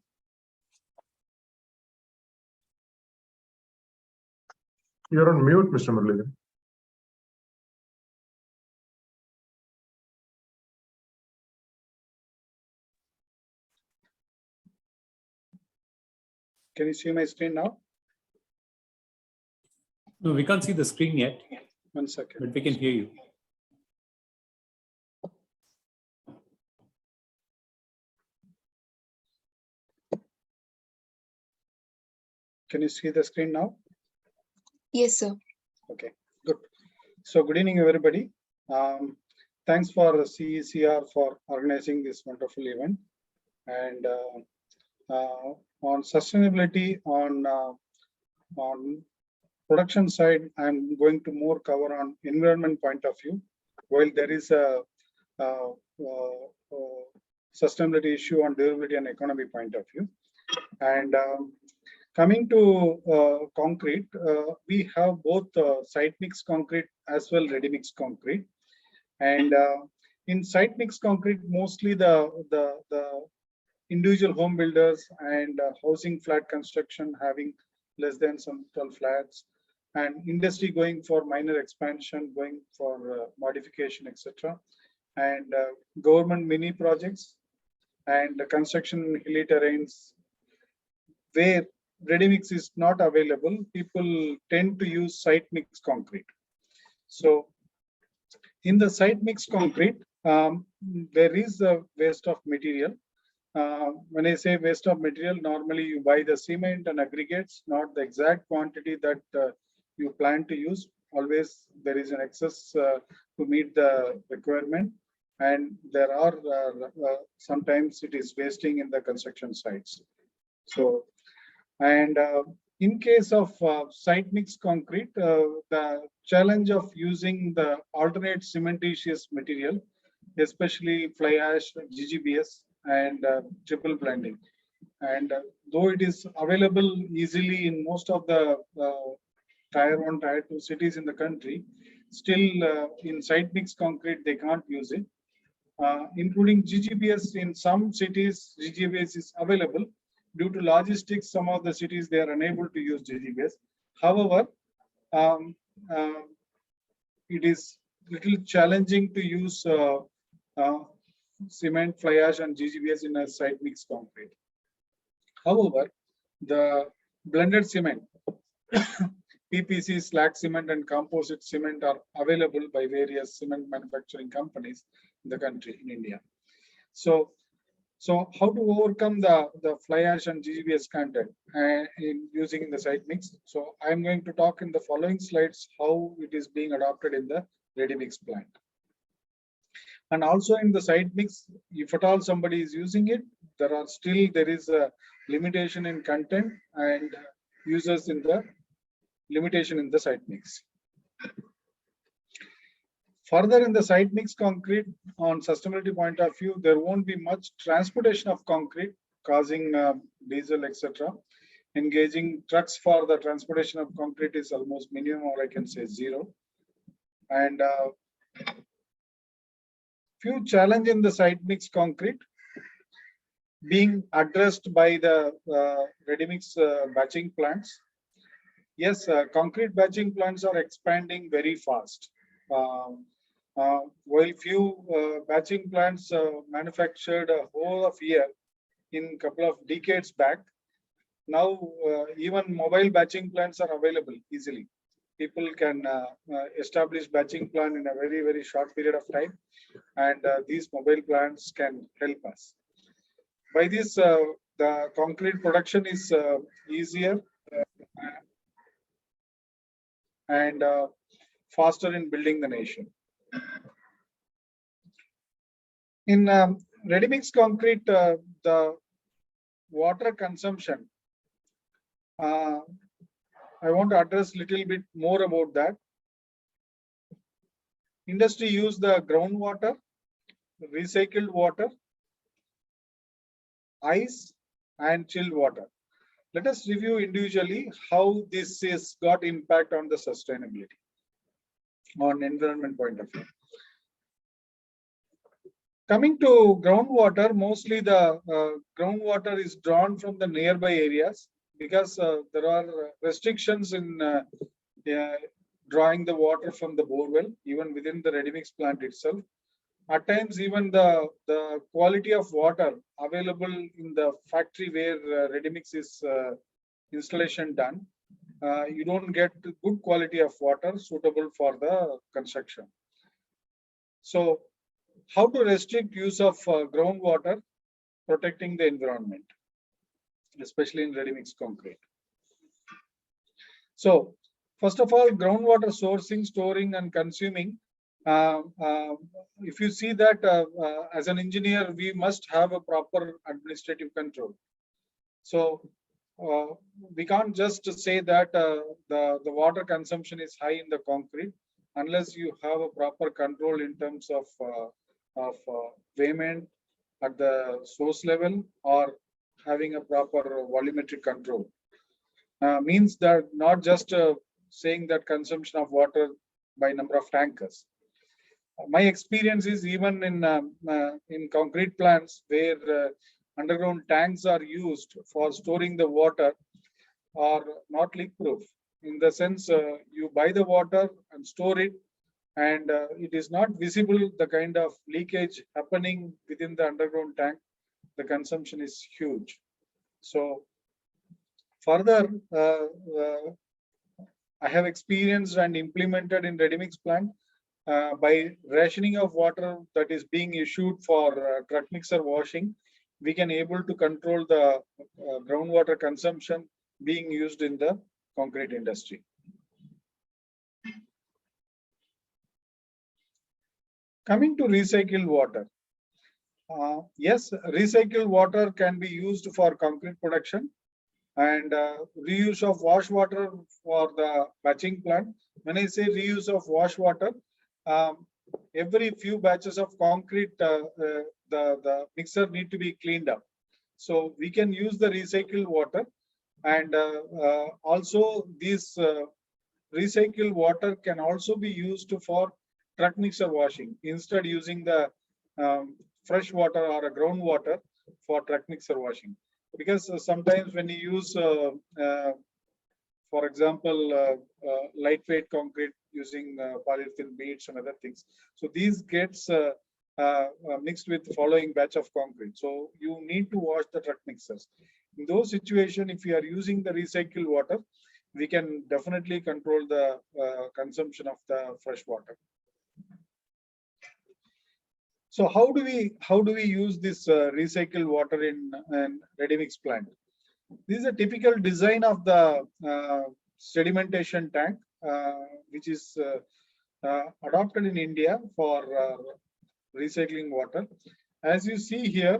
You're on mute, Mr. Muralidharan. Can you see my screen now? No, we can't see the screen yet. 1 second. But we can hear you. Can you see the screen now? Yes, sir. Okay, good. So good evening, everybody. Thanks for the CECR for organizing this wonderful event. And on sustainability, on production side, I'm going to more cover on environment point of view. While there is a sustainability issue on durability and economy point of view. And coming to concrete, we have both site mix concrete as well ready mix concrete. And in site mix concrete, mostly the individual home builders and housing flat construction having less than some 12 flats, and industry going for minor expansion, going for modification, etc. And government mini projects and construction in hilly terrains where ready mix is not available, people tend to use site mix concrete. So in the site mix concrete, there is a waste of material. When I say waste of material, normally you buy the cement and aggregates, not the exact quantity that you plan to use. Always there is an excess to meet the requirement, and there are sometimes it is wasting in the construction sites. So, and in case of site mix concrete, the challenge of using the alternate cementitious material, especially fly ash, GGBS, and triple blending. And though it is available easily in most of the tier 1, tier 2 cities in the country, still in site mix concrete, they can't use it. Including GGBS in some cities, GGBS is available. Due to logistics, some of the cities, they are unable to use GGBS. However, it is little challenging to use cement, fly ash, and GGBS in a site mix concrete. However, the blended cement, PPC, slag cement, and composite cement are available by various cement manufacturing companies in the country, in India. So how to overcome the fly ash and GGBS content in using the site mix? So I'm going to talk in the following slides how it is being adopted in the ready mix plant. And also in the site mix, if at all somebody is using it, there is a limitation in content and users in the limitation in the site mix. Further, in the site mix concrete, on sustainability point of view, there won't be much transportation of concrete, causing diesel, etc. Engaging trucks for the transportation of concrete is almost minimum, or I can say zero. And few challenge in the site mix concrete being addressed by the ready mix batching plants. Yes, concrete batching plants are expanding very fast. While few batching plants manufactured a whole of year in a couple of decades back, now even mobile batching plants are available easily. People can establish batching plant in a very, very short period of time, and these mobile plants can help us. By this, the concrete production is easier and faster in building the nation. In ready mix concrete, the water consumption, I want to address a little bit more about that. Industry use the groundwater, recycled water, ice, and chilled water. Let us review individually how this has got impact on the sustainability, on environment point of view. Coming to groundwater, mostly the groundwater is drawn from the nearby areas because there are restrictions in drawing the water from the borewell, even within the ready mix plant itself. At times, even the quality of water available in the factory where ready mix is installation done, you don't get good quality of water suitable for the construction. So, how to restrict use of groundwater, protecting the environment, especially in ready mix concrete. So, first of all, groundwater sourcing, storing, and consuming. If you see that as an engineer, we must have a proper administrative control. So we can't just say that the water consumption is high in the concrete unless you have a proper control in terms of payment at the source level or having a proper volumetric control. Means that not just saying that consumption of water by number of tankers. My experience is even in concrete plants where underground tanks are used for storing the water are not leak proof. In the sense, you buy the water and store it, and it is not visible the kind of leakage happening within the underground tank. The consumption is huge. So further, I have experienced and implemented in ready mix plant by rationing of water that is being issued for truck mixer washing. We can able to control the groundwater consumption being used in the concrete industry. Coming to recycled water. Yes, recycled water can be used for concrete production and reuse of wash water for the batching plant. When I say reuse of wash water, every few batches of concrete, the mixer need to be cleaned up. So we can use the recycled water, and also this recycled water can also be used for truck mixer washing, instead using the fresh water or a groundwater for truck mixer washing. Because sometimes when you use for example, lightweight concrete using polyurethane beads and other things. So these gets mixed with the following batch of concrete. So you need to wash the truck mixers. In those situations, if you are using the recycled water, we can definitely control the consumption of the fresh water. So how do we use this recycled water in ready mix plant? This is a typical design of the sedimentation tank, which is adopted in India for recycling water. As you see here,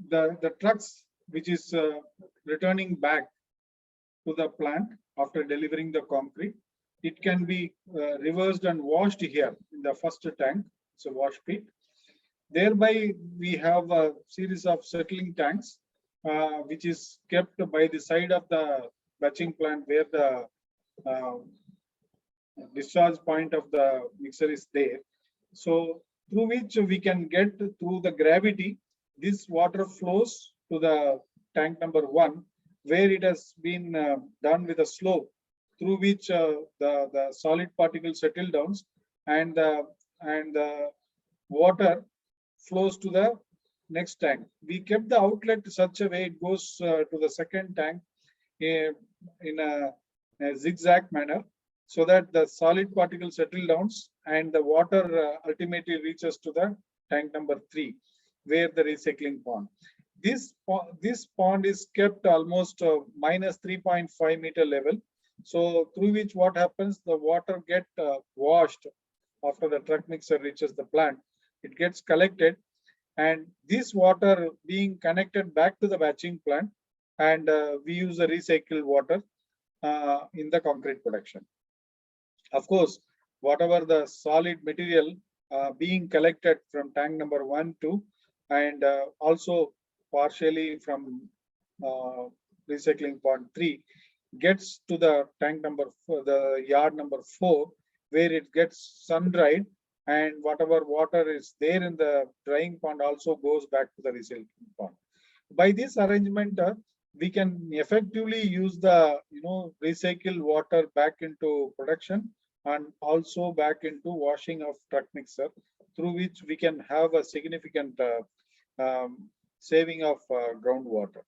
the trucks which is returning back to the plant after delivering the concrete, it can be reversed and washed here in the first tank. It's a wash pit. Thereby, we have a series of settling tanks, which is kept by the side of the batching plant where the discharge point of the mixer is there. So through which we can get through the gravity, this water flows to the tank number 1, where it has been done with a slope through which the solid particles settle down, and the water flows to the next tank. We kept the outlet such a way it goes to the second tank in a zigzag manner, so that the solid particles settle down and the water ultimately reaches to the tank number 3, where the recycling pond. This pond is kept almost minus 3.5 meter level. So through which what happens, the water get washed after the truck mixer reaches the plant. It gets collected, and this water being connected back to the batching plant, and we use the recycled water in the concrete production. Of course, whatever the solid material being collected from tank number 1, 2, and also partially from recycling pond 3, gets to the tank number 4, the yard number 4, where it gets sun dried, and whatever water is there in the drying pond also goes back to the recycling pond. By this arrangement, we can effectively use the recycled water back into production and also back into washing of truck mixer, through which we can have a significant saving of groundwater.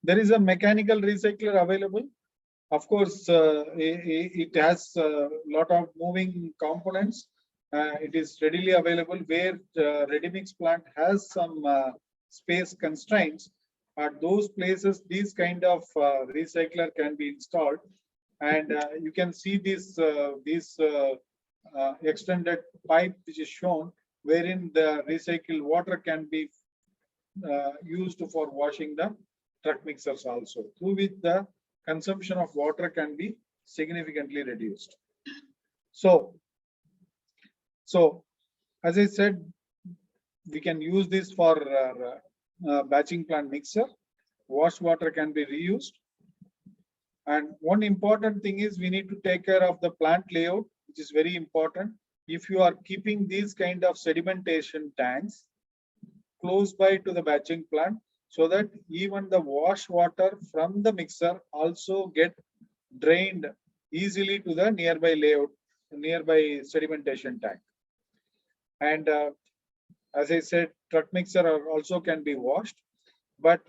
There is a mechanical recycler available. Of course, it has a lot of moving components. It is readily available where ready mix plant has some space constraints. At those places, these kind of recycler can be installed, and you can see this extended pipe which is shown, wherein the recycled water can be used for washing the truck mixers also, through which the consumption of water can be significantly reduced. So as I said, we can use this for batching plant mixer. Wash water can be reused. And one important thing is we need to take care of the plant layout, which is very important. If you are keeping these kind of sedimentation tanks close by to the batching plant, so that even the wash water from the mixer also get drained easily to the nearby layout, nearby sedimentation tank. And as I said, truck mixer also can be washed. But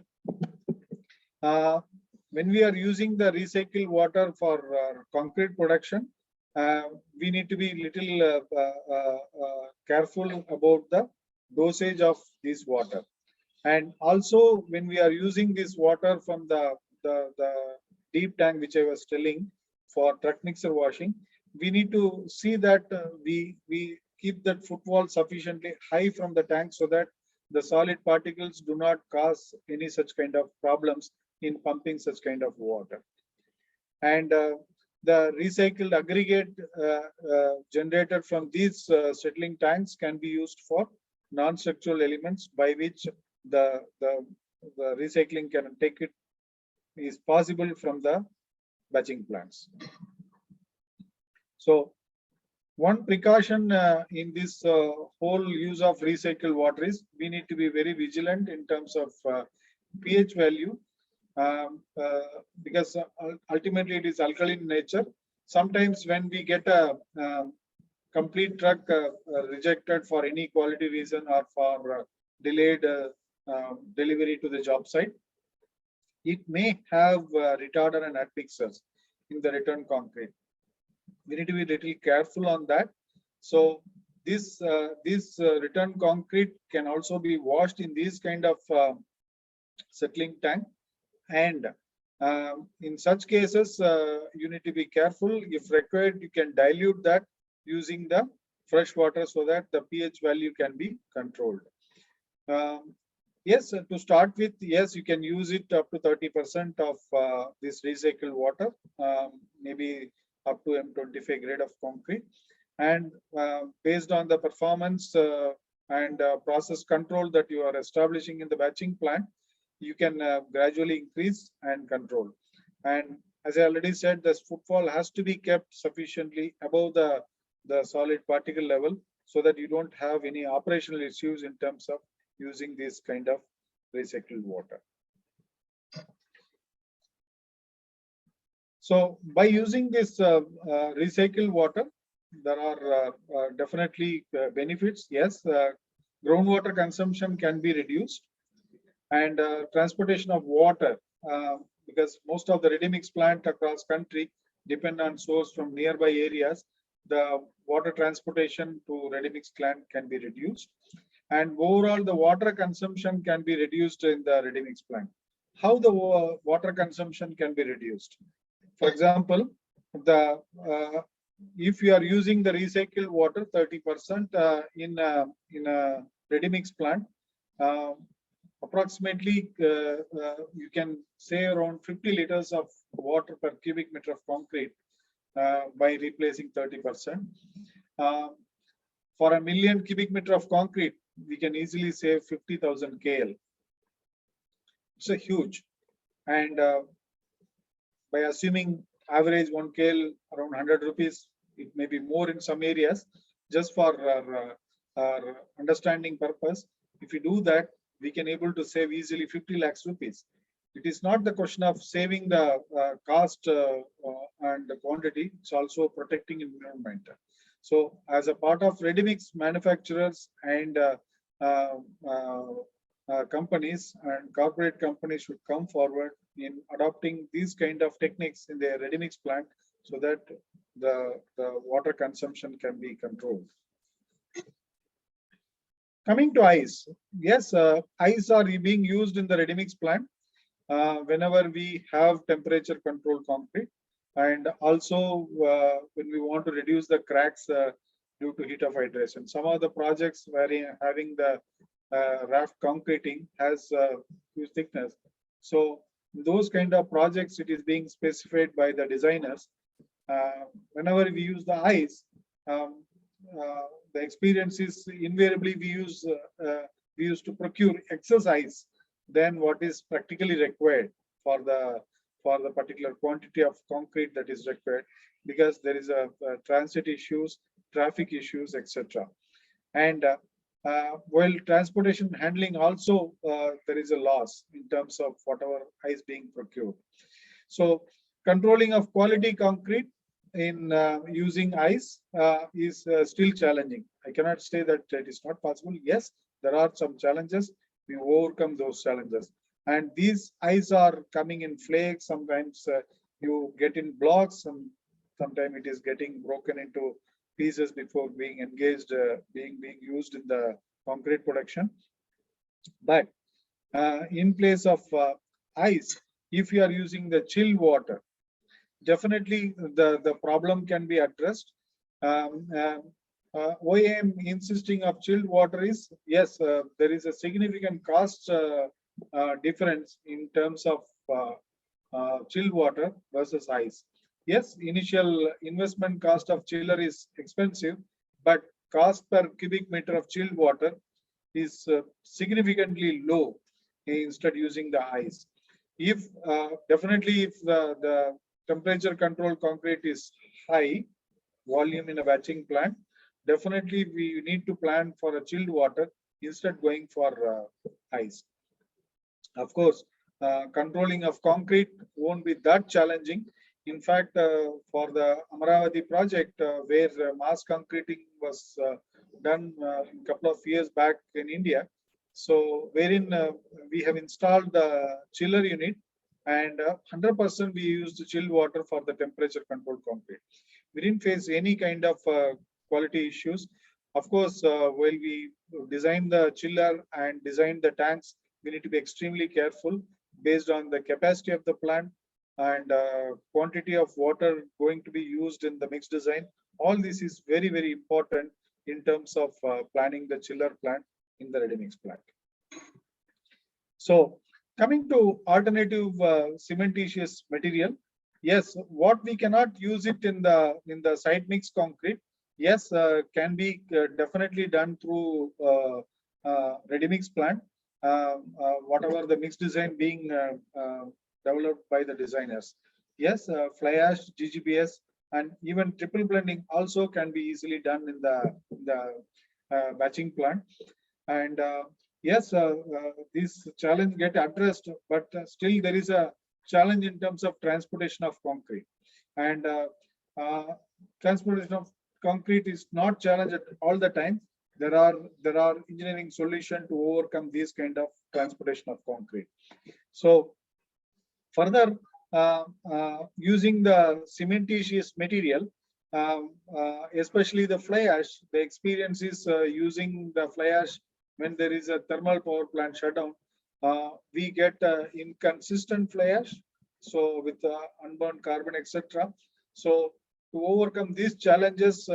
when we are using the recycled water for concrete production, we need to be little careful about the dosage of this water. And also, when we are using this water from the deep tank, which I was telling for truck mixer washing, we need to see that we keep that footwall sufficiently high from the tank, so that the solid particles do not cause any such kind of problems in pumping such kind of water. And the recycled aggregate generated from these settling tanks can be used for non-structural elements, by which the recycling can take it is possible from the batching plants. So One precaution in this whole use of recycled water is we need to be very vigilant in terms of pH value, because ultimately it is alkaline in nature. Sometimes when we get a complete truck rejected for any quality reason or for delayed delivery to the job site, it may have retarder and admixtures in the return concrete. We need to be little careful on that. So this return concrete can also be washed in these kind of settling tank, and in such cases you need to be careful. If required, you can dilute that using the fresh water so that the pH value can be controlled. Yes, to start with, yes, you can use it up to 30% of this recycled water, maybe up to M25 grade of concrete. And based on the performance and process control that you are establishing in the batching plant, you can gradually increase and control. And as I already said, the footfall has to be kept sufficiently above the solid particle level so that you don't have any operational issues in terms of using this kind of recycled water. So by using this recycled water, there are definitely benefits. Yes, groundwater consumption can be reduced, and transportation of water, because most of the ready mix plant across country depend on source from nearby areas. The water transportation to ready mix plant can be reduced, and overall the water consumption can be reduced in the ready mix plant. How the water consumption can be reduced? For example, the if you are using the recycled water 30% in a ready mix plant, approximately you can save around 50 liters of water per cubic meter of concrete by replacing 30%. For 1 million cubic meter of concrete, we can easily save 50,000 KL. It's a huge. And by assuming average 1 KL around 100 rupees, it may be more in some areas. Just for our understanding purpose, if we do that, we can able to save easily 50 lakhs rupees. It is not the question of saving the cost and the quantity, it's also protecting environment. So as a part of ready mix manufacturers and companies and corporate companies should come forward in adopting these kind of techniques in their ready mix plant so that the water consumption can be controlled. Coming to ice, yes, ice are being used in the ready mix plant whenever we have temperature control concrete, and also when we want to reduce the cracks due to heat of hydration. Some of the projects where having the raft concreting has huge thickness. So those kind of projects, it is being specified by the designers. Whenever we use the ice, the experience is invariably we used to procure excess ice than what is practically required for the particular quantity of concrete that is required, because there is a transit issues, traffic issues, etc. And while transportation handling also there is a loss in terms of whatever ice being procured. So controlling of quality concrete in using ice is still challenging. I cannot say that it is not possible. Yes, there are some challenges. We overcome those challenges. And these ice are coming in flakes. Sometimes you get in blocks, and sometimes it is getting broken into pieces before being engaged, being used in the concrete production. But in place of ice, if you are using the chilled water, definitely the problem can be addressed. Why I am insisting of chilled water is, yes, there is a significant cost difference in terms of chilled water versus ice. Yes, initial investment cost of chiller is expensive, but cost per cubic meter of chilled water is significantly low instead using the ice. If definitely if the temperature control concrete is high, volume in a batching plant, definitely we need to plan for a chilled water instead going for ice. Of course, controlling of concrete won't be that challenging. In fact, for the Amaravati project, where mass concreting was done a couple of years back in India, so wherein we have installed the chiller unit, and 100% we used chilled water for the temperature controlled concrete. We didn't face any kind of quality issues. Of course, while we design the chiller and design the tanks, we need to be extremely careful based on the capacity of the plant and quantity of water going to be used in the mix design. All this is very, very important in terms of planning the chiller plant in the ready mix plant. So coming to alternative cementitious material, yes, what we cannot use it in the site mix concrete, yes, can be definitely done through ready mix plant. Whatever the mix design being developed by the designers. Yes, fly ash, GGBS, and even triple blending also can be easily done in the batching plant. And yes, this challenge get addressed, but still there is a challenge in terms of transportation of concrete. And transportation of concrete is not challenged all the time. There are engineering solutions to overcome this kind of transportation of concrete. So further, using the cementitious material, especially the fly ash, the experience is using the fly ash when there is a thermal power plant shutdown. We get inconsistent fly ash, so with unburned carbon, etc. So to overcome these challenges,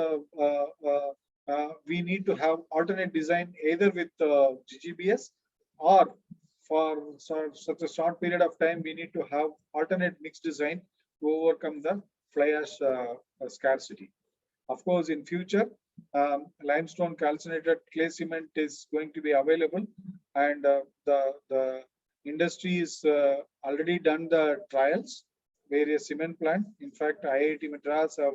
we need to have alternate design either with GGBS, or for such a short period of time, we need to have alternate mix design to overcome the fly ash scarcity. Of course, in future, limestone calcinated clay cement is going to be available, and the industry is already done the trials, various cement plant. In fact, IIT Madras have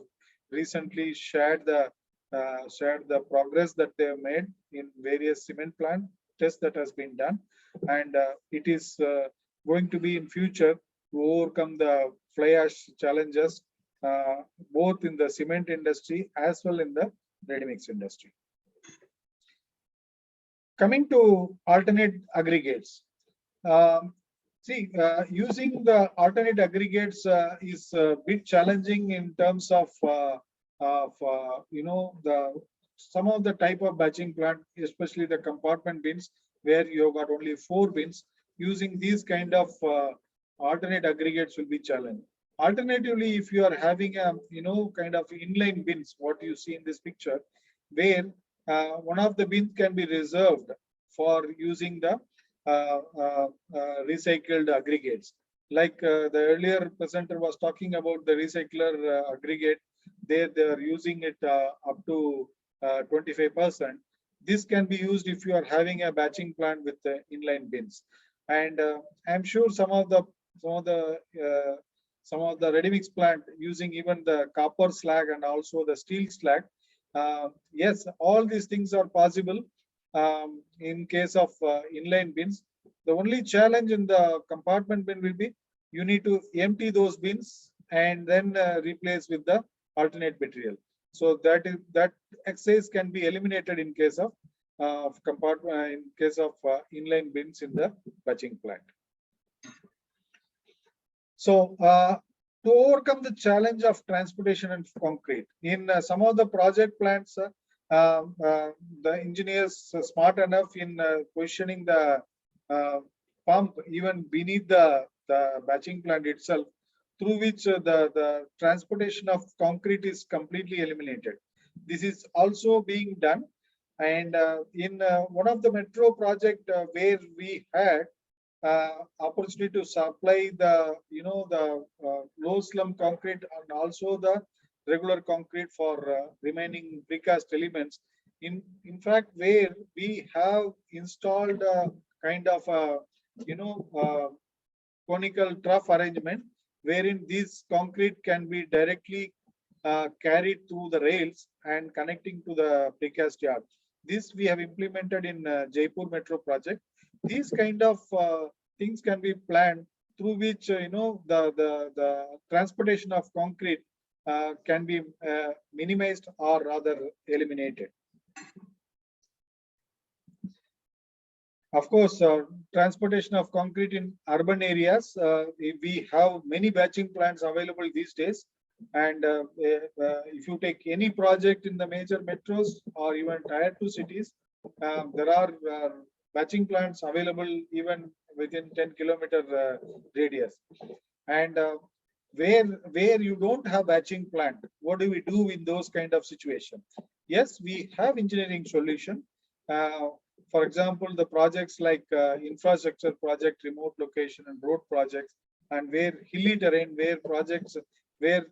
recently shared the progress that they have made in various cement plant tests that has been done, and it is going to be in future to overcome the fly ash challenges, both in the cement industry as well in the ready mix industry. Coming to alternate aggregates, using the alternate aggregates is a bit challenging in terms of some of the type of batching plant, especially the compartment bins, where you have got only 4 bins. Using these kind of alternate aggregates will be challenging. Alternatively, if you are having a kind of inline bins, what you see in this picture, where one of the bins can be reserved for using the recycled aggregates. Like the earlier presenter was talking about the recycler aggregate, they are using it up to 25%. This can be used if you are having a batching plant with the inline bins. And I'm sure some of the ready mix plant using even the copper slag and also the steel slag. Yes, all these things are possible in case of inline bins. The only challenge in the compartment bin will be you need to empty those bins and then replace with the alternate material. So that exercise can be eliminated in case of compartment, in case of inline bins in the batching plant. So to overcome the challenge of transportation and concrete, in some of the project plants, the engineers are smart enough in positioning the pump even beneath the batching plant itself, through which the transportation of concrete is completely eliminated. This is also being done, and in one of the metro project where we had opportunity to supply the low slump concrete and also the regular concrete for remaining precast elements. In fact, where we have installed a kind of conical trough arrangement, wherein this concrete can be directly carried through the rails and connecting to the precast yard. This we have implemented in Jaipur Metro project. These kind of things can be planned through which the transportation of concrete can be minimized or rather eliminated. Of course, transportation of concrete in urban areas, we have many batching plants available these days. And if you take any project in the major metros or even tier 2 cities, there are batching plants available even within 10-kilometer radius. And where you don't have batching plant, what do we do in those kind of situations? Yes, we have engineering solution. For example, the projects like infrastructure project, remote location and road projects, and where hilly terrain, where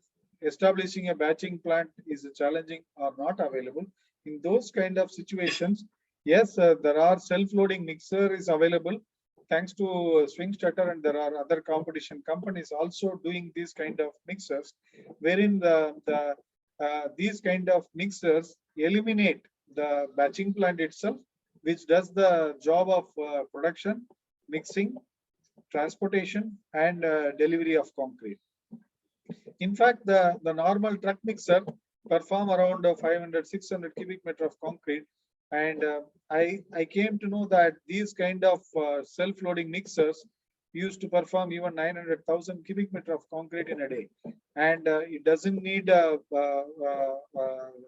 establishing a batching plant is challenging or not available. In those kind of situations, yes, there are self-loading mixer is available thanks to Swing Stutter, and there are other competition companies also doing these kind of mixers, wherein these kind of mixers eliminate the batching plant itself, which does the job of production, mixing, transportation, and delivery of concrete. In fact, the normal truck mixer perform around 500-600 cubic meter of concrete, and I came to know that these kind of self-loading mixers used to perform even 900,000 cubic meter of concrete in a day, and it doesn't need a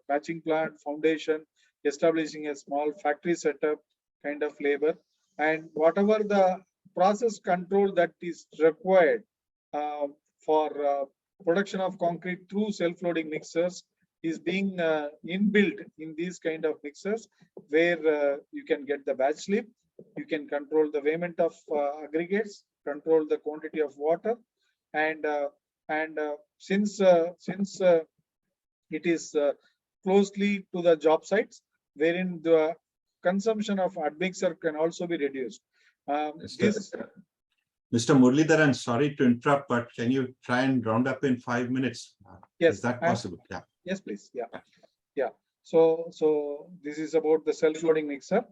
batching plant, foundation, establishing a small factory setup kind of labor, and whatever the process control that is required for production of concrete through self-loading mixers is being inbuilt in these kind of mixers, where you can get the batch slip, you can control the weighment of aggregates, control the quantity of water, and since it is closely to the job sites, wherein the consumption of admixture can also be reduced. Mr. Muralidharan, sorry to interrupt, but can you try and round up in 5 minutes? Yes. Is that possible? Yeah. Yes, please. Yeah. So this is about the self-loading mixer,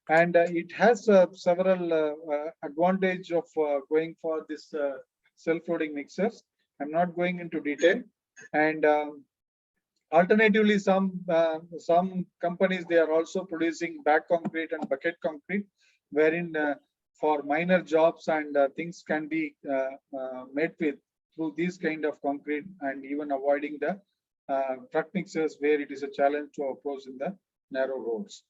and it has several advantage of going for this self-loading mixers. I'm not going into detail, and alternatively, some companies, they are also producing bag concrete and bucket concrete, wherein for minor jobs and things can be met with through these kind of concrete, and even avoiding the truck mixers where it is a challenge to approach in the narrow roads.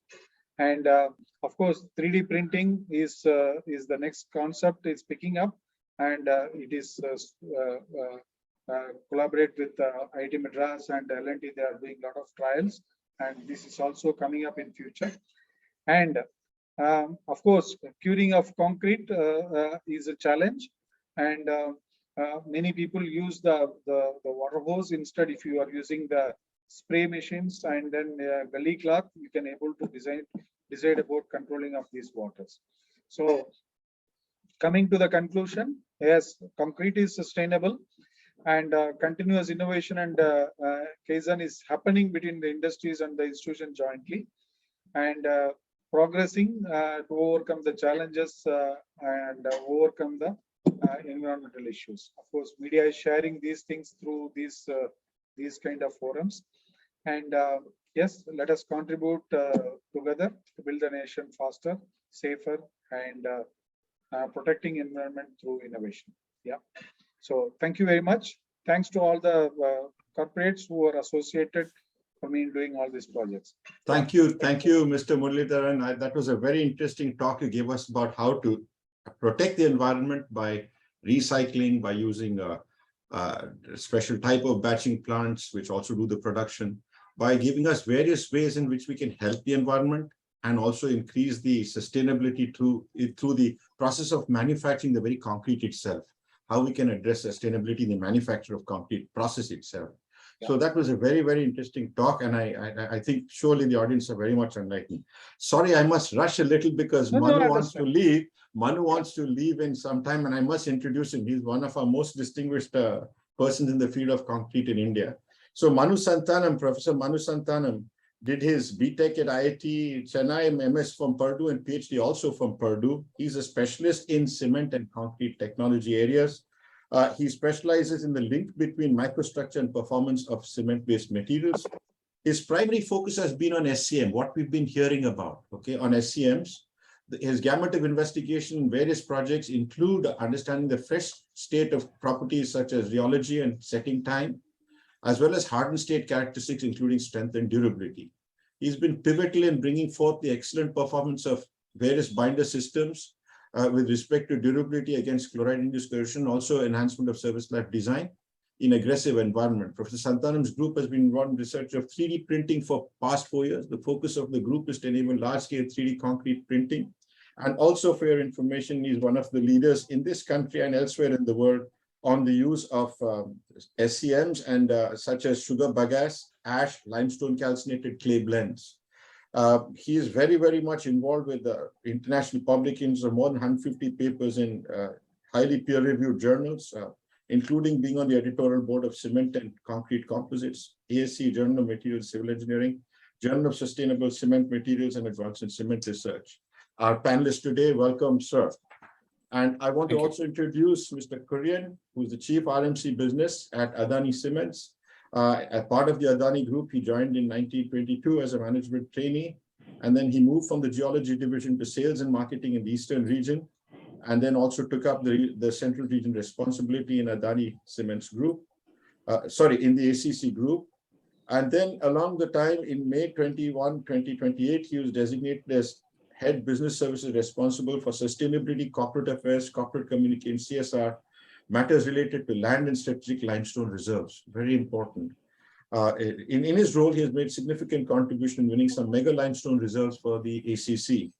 And of course, 3D printing is the next concept is picking up, and it is collaborate with IIT Madras and L&T. They are doing a lot of trials, and this is also coming up in future. And of course, curing of concrete is a challenge, and many people use the water hose instead. If you are using the spray machines and then gully cloth, you can able to decide about controlling of these waters. So coming to the conclusion, yes, concrete is sustainable, and continuous innovation and Kaizen is happening between the industries and the institution jointly, and progressing to overcome the challenges and overcome the environmental issues. Of course, media is sharing these things through these kind of forums, and yes, let us contribute together to build the nation faster, safer, and protecting environment through innovation. Yeah. So thank you very much. Thanks to all the corporates who are associated for me in doing all these projects. Thank you, Mr. Muralidharan. That was a very interesting talk you gave us about how to protect the environment by recycling, by using a special type of batching plants, which also do the production, by giving us various ways in which we can help the environment and also increase the sustainability through the process of manufacturing the very concrete itself, how we can address sustainability in the manufacture of concrete process itself. Yeah. So that was a very, very interesting talk, and I think surely the audience are very much enlightened. Sorry, I must rush a little because Manu wants to leave. Manu wants to leave in some time, and I must introduce him. He's one of our most distinguished persons in the field of concrete in India. So Manu Santanam, Professor Manu Santanam, did his BTech at IIT Chennai, MS from Purdue, and PhD also from Purdue. He's a specialist in cement and concrete technology areas. He specializes in the link between microstructure and performance of cement-based materials. His primary focus has been on SCM, what we've been hearing about, okay, on SCMs. His gamut of investigation in various projects include understanding the fresh state of properties such as rheology and setting time, as well as hardened state characteristics, including strength and durability. He's been pivotal in bringing forth the excellent performance of various binder systems with respect to durability against chloride-induced corrosion, also enhancement of service life design in aggressive environment. Professor Santanam's group has been involved in research of 3D printing for past 4 years. The focus of the group is to enable large-scale 3D concrete printing. And also, for your information, he's one of the leaders in this country and elsewhere in the world on the use of SCMs and such as sugar bagasse, ash, limestone calcinated clay blends. He is very, very much involved with the international publications of more than 150 papers in highly peer-reviewed journals, including being on the editorial board of Cement and Concrete Composites, ASC, Journal of Materials Civil Engineering, Journal of Sustainable Cement Materials and Advanced in Cement Research. Our panelists today, welcome, sir. And I want to also introduce Mr. Kurian, who's the Chief RMC Business at Adani Cements. As part of the Adani Group, he joined in 1922 as a management trainee, and then he moved from the geology division to sales and marketing in the Eastern region, and then also took up the Central region responsibility in Adani Cements Group, in the ACC Group. And then along the time in May 2028, he was designated as Head Business Services responsible for sustainability, corporate affairs, corporate communication, CSR, matters related to land and strategic limestone reserves. Very important. In his role, he has made significant contribution in winning some mega limestone reserves for the ACC.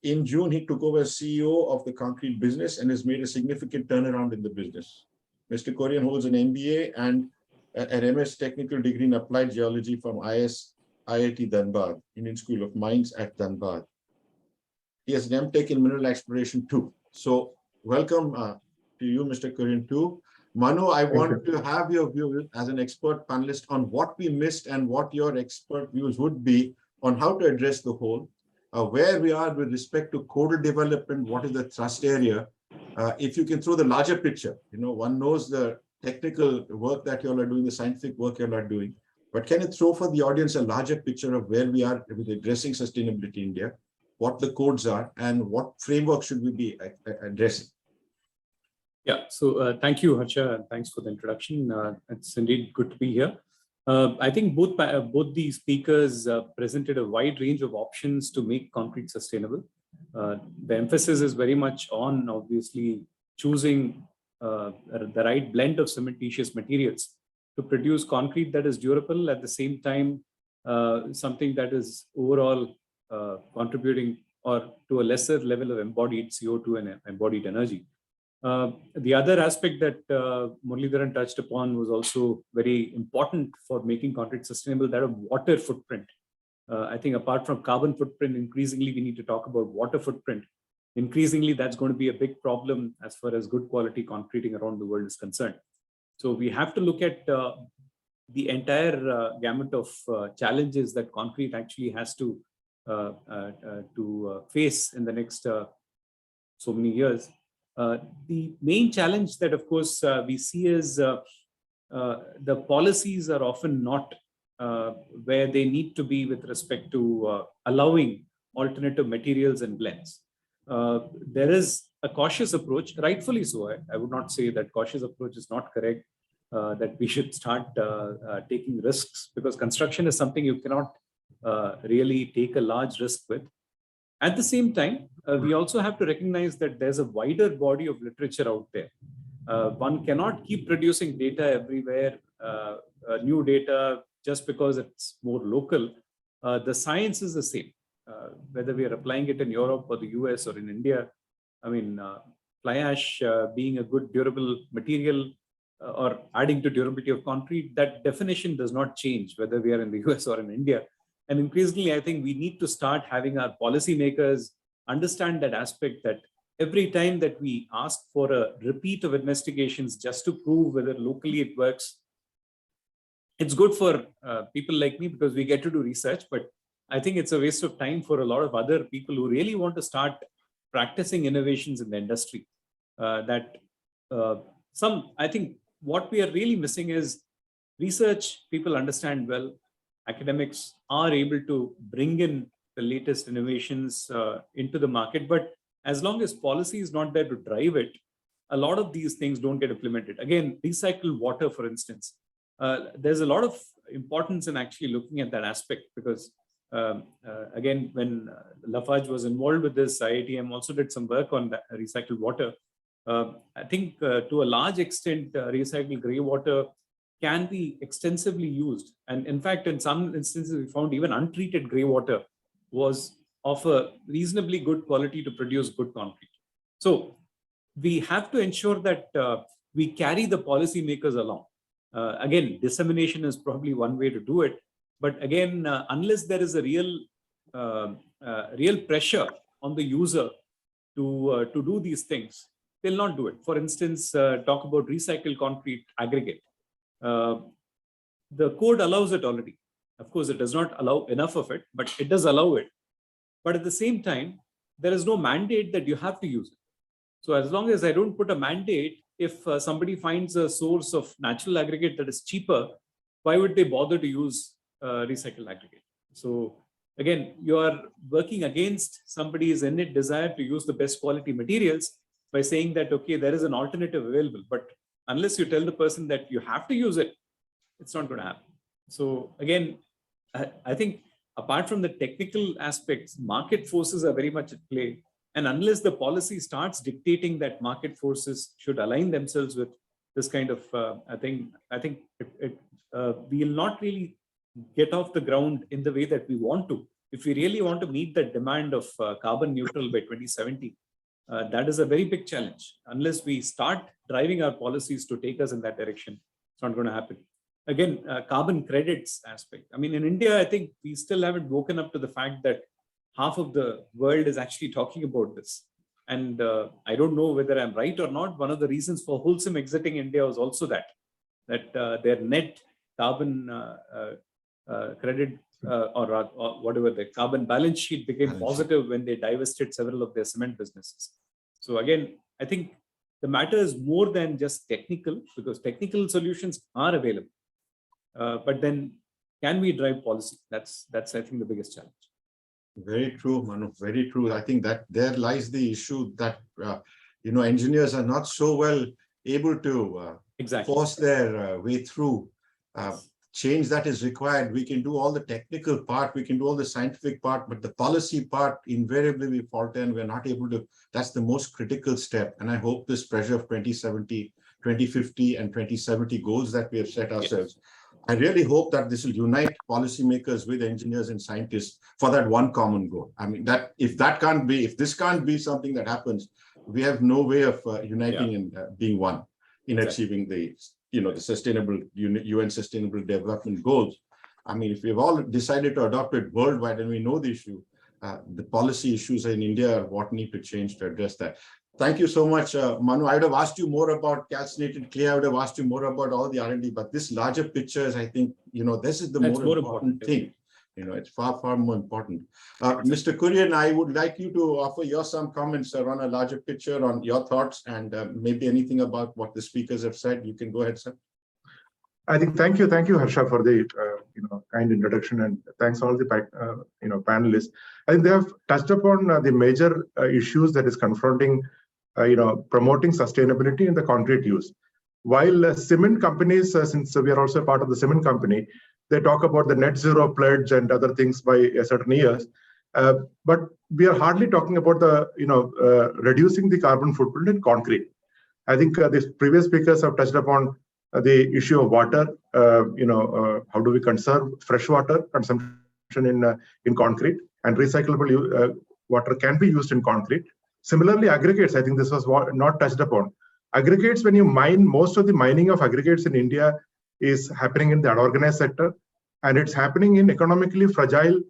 In June, he took over as CEO of the concrete business and has made a significant turnaround in the business. Mr. Kurian holds an MBA and an MS technical degree in applied geology from IIT Dhanbad, Indian School of Mines at Dhanbad. He has an MTech in mineral exploration too. So welcome to you, Mr. Kurian too. Manu, I want to have your view as an expert panelist on what we missed and what your expert views would be on how to address the whole, where we are with respect to codal development, what is the thrust area. If you can throw the larger picture, one knows the technical work that you all are doing, the scientific work you all are doing, but can you throw for the audience a larger picture of where we are with addressing sustainability in India, what the codes are, and what framework should we be addressing? Yeah, so thank you, Harsha, and thanks for the introduction. It's indeed good to be here. I think both the speakers presented a wide range of options to make concrete sustainable. The emphasis is very much on, obviously, choosing the right blend of cementitious materials to produce concrete that is durable, at the same time, something that is overall contributing or to a lesser level of embodied CO2 and embodied energy. The other aspect that Muralidharan touched upon was also very important for making concrete sustainable, that of water footprint. I think apart from carbon footprint, increasingly we need to talk about water footprint. Increasingly, that's going to be a big problem as far as good quality concreting around the world is concerned. So we have to look at the entire gamut of challenges that concrete actually has to face in the next so many years. The main challenge that, of course, we see is the policies are often not where they need to be with respect to allowing alternative materials and blends. There is a cautious approach, rightfully so. I would not say that cautious approach is not correct, that we should start taking risks, because construction is something you cannot really take a large risk with. At the same time, we also have to recognize that there's a wider body of literature out there. One cannot keep producing data everywhere, new data, just because it's more local. The science is the same, whether we are applying it in Europe or the US or in India. I mean, fly ash being a good durable material or adding to durability of concrete, that definition does not change whether we are in the US or in India. And increasingly, I think we need to start having our policymakers understand that aspect, that every time that we ask for a repeat of investigations just to prove whether locally it works, it's good for people like me because we get to do research, but I think it's a waste of time for a lot of other people who really want to start practicing innovations in the industry. I think what we are really missing is research. People understand well. Academics are able to bring in the latest innovations into the market, but as long as policy is not there to drive it, a lot of these things don't get implemented. Again, recycled water, for instance, there's a lot of importance in actually looking at that aspect because again, when Lafarge was involved with this, IITM also did some work on that recycled water. I think to a large extent, recycled grey water can be extensively used. And in fact, in some instances, we found even untreated grey water was of a reasonably good quality to produce good concrete. So we have to ensure that we carry the policymakers along. Again, dissemination is probably one way to do it. But again, unless there is a real pressure on the user to do these things, they'll not do it. For instance, talk about recycled concrete aggregate. The code allows it already. Of course, it does not allow enough of it, but it does allow it. But at the same time, there is no mandate that you have to use it. So as long as I don't put a mandate, if somebody finds a source of natural aggregate that is cheaper, why would they bother to use recycled aggregate? So again, you are working against somebody's innate desire to use the best quality materials by saying that, okay, there is an alternative available. But unless you tell the person that you have to use it, it's not going to happen. So again, I think apart from the technical aspects, market forces are very much at play. And unless the policy starts dictating that market forces should align themselves with this kind of, I think we will not really get off the ground in the way that we want to. If we really want to meet the demand of carbon neutral by 2070, that is a very big challenge. Unless we start driving our policies to take us in that direction, it's not going to happen. Again, carbon credits aspect. I mean, in India, I think we still haven't woken up to the fact that half of the world is actually talking about this. And I don't know whether I'm right or not. One of the reasons for Wholesome exiting India was also that their net carbon credit or whatever, the carbon balance sheet became positive when they divested several of their cement businesses. So again, I think the matter is more than just technical, because technical solutions are available. But then can we drive policy? That's I think the biggest challenge. Very true, Manu. Very true. I think that there lies the issue that engineers are not so well able to force their way through. Change that is required. We can do all the technical part, we can do all the scientific part, but the policy part invariably we falter and we're not able to. That's the most critical step. And I hope this pressure of 2070, 2050, and 2070 goals that we have set ourselves. Yes. I really hope that this will unite policymakers with engineers and scientists for that one common goal. I mean, that if this can't be something that happens, we have no way of uniting and being one in achieving the sustainable UN Sustainable Development Goals. I mean, if we've all decided to adopt it worldwide and we know the issue, the policy issues in India are what need to change to address that. Thank you so much, Manu. I would have asked you more about calcinated clay. I would have asked you more about all the R&D, but this larger picture is, I think, this is the more important thing. It's far, far more important. Mr. Kurian, I would like you to offer some comments on a larger picture, on your thoughts, and maybe anything about what the speakers have said. You can go ahead, sir. I think thank you, Harsha, for the kind introduction, and thanks all the panelists. I think they have touched upon the major issues that is confronting promoting sustainability in the concrete use. While cement companies, since we are also part of the cement company, they talk about the net zero pledge and other things by a certain years, but we are hardly talking about the reducing the carbon footprint in concrete. I think the previous speakers have touched upon the issue of water. How do we conserve fresh water consumption in concrete, and recyclable water can be used in concrete. Similarly, aggregates, I think this was not touched upon. Aggregates, when you mine, most of the mining of aggregates in India is happening in the unorganized sector, and it's happening in economically fragile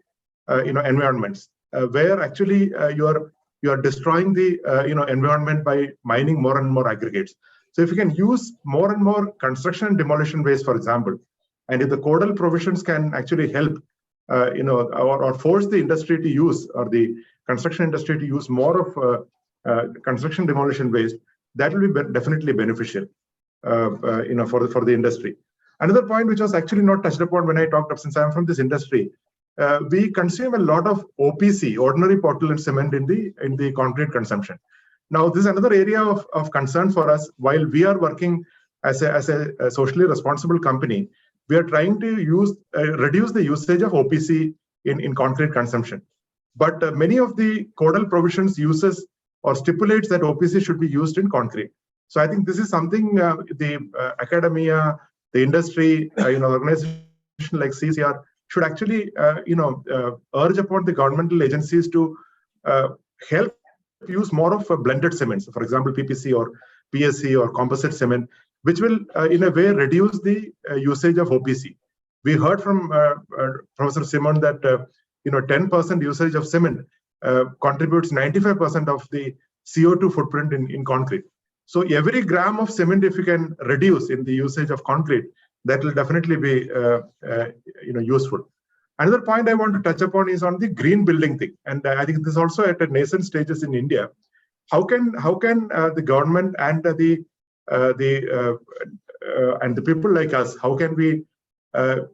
environments where actually you are destroying the environment by mining more and more aggregates. So if you can use more and more construction and demolition waste, for example, And if the codal provisions can actually help, or force the industry to use, or the construction industry to use more of construction demolition waste, that will be definitely beneficial, for the industry. Another point which was actually not touched upon when I talked, since I'm from this industry, we consume a lot of OPC, ordinary Portland cement, in the concrete consumption. Now, this is another area of concern for us. While we are working as a socially responsible company, we are trying to reduce the usage of OPC in concrete consumption. But many of the codal provisions uses or stipulates that OPC should be used in concrete. So I think this is something the academia, the industry, organization like CCR should actually, urge upon the governmental agencies to help use more of blended cements, for example, PPC or PSC or composite cement, which will, in a way, reduce the usage of OPC. We heard from Professor Simon that 10% usage of cement contributes 95% of the CO2 footprint in concrete. So every gram of cement, if you can reduce in the usage of concrete, that will definitely be useful. Another point I want to touch upon is on the green building thing, and I think this is also at a nascent stages in India. How can the government and the people like us, how can we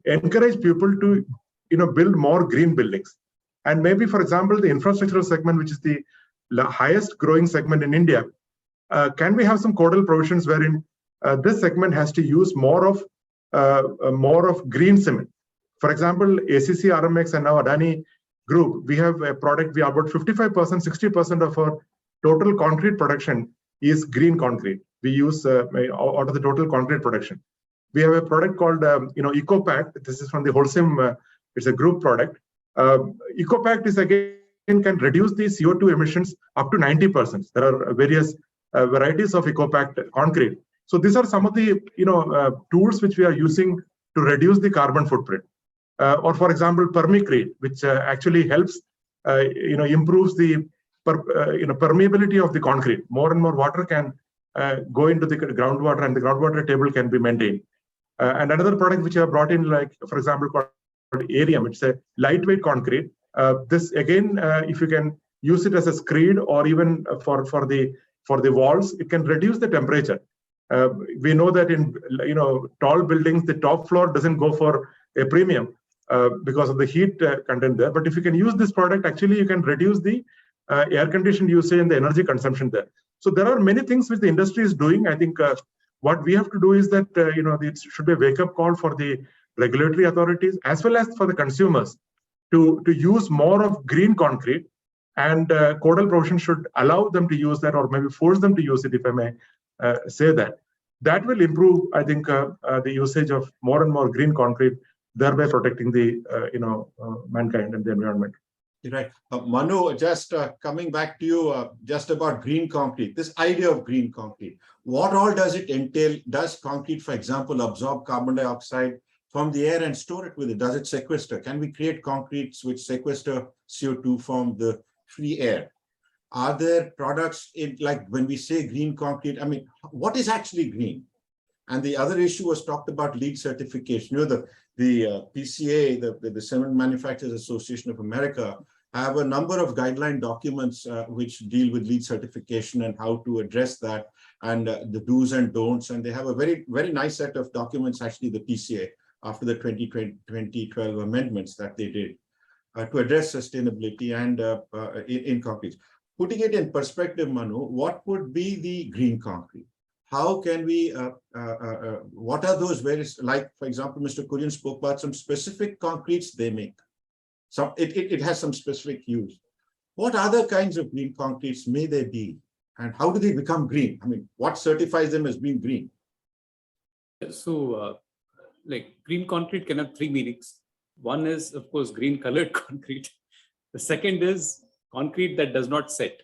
encourage people to build more green buildings? And maybe, for example, the infrastructural segment, which is the highest growing segment in India, can we have some codal provisions wherein this segment has to use more of green cement? For example, ACC, RMX, and now Adani Group, we have a product. We are about 55%, 60% of our total concrete production is green concrete. We use out of the total concrete production. We have a product called EcoPact. This is from the Holcim. It's a group product. EcoPact is again can reduce the CO2 emissions up to 90%. There are various varieties of EcoPact concrete. So these are some of the tools which we are using to reduce the carbon footprint. Or for example, Permicrete, which actually helps improves the permeability of the concrete. More and more water can go into the groundwater, and the groundwater table can be maintained. And another product which I have brought in, like for example, called Arium, it's a lightweight concrete. This again, if you can use it as a screed or even for the walls, it can reduce the temperature. We know that in tall buildings, the top floor doesn't go for a premium because of the heat content there. But if you can use this product, actually you can reduce the air conditioned usage and the energy consumption there. So there are many things which the industry is doing. I think what we have to do is that it should be a wake-up call for the regulatory authorities as well as for the consumers to use more of green concrete, and codal provision should allow them to use that, or maybe force them to use it, if I may say that. That will improve, I think, the usage of more and more green concrete, thereby protecting the mankind and the environment. Right. Manu, just coming back to you, just about green concrete, this idea of green concrete, what all does it entail? Does concrete, for example, absorb carbon dioxide from the air and store it with it? Does it sequester? Can we create concretes which sequester CO2 from the free air? Are there products like when we say green concrete, I mean, what is actually green? And the other issue was talked about LEED certification. The PCA, the Cement Manufacturers Association of America, have a number of guideline documents which deal with LEED certification and how to address that, and the do's and don'ts. And they have a very, very nice set of documents, actually, the PCA, after the 2012 amendments that they did to address sustainability and in concrete. Putting it in perspective, Manu, what would be the green concrete? How can we, what are those various, like, for example, Mr. Kurian spoke about some specific concretes they make. So it has some specific use. What other kinds of green concretes may they be? And how do they become green? I mean, what certifies them as being green? So, like green concrete can have three meanings. One is, of course, green colored concrete. The second is concrete that does not set.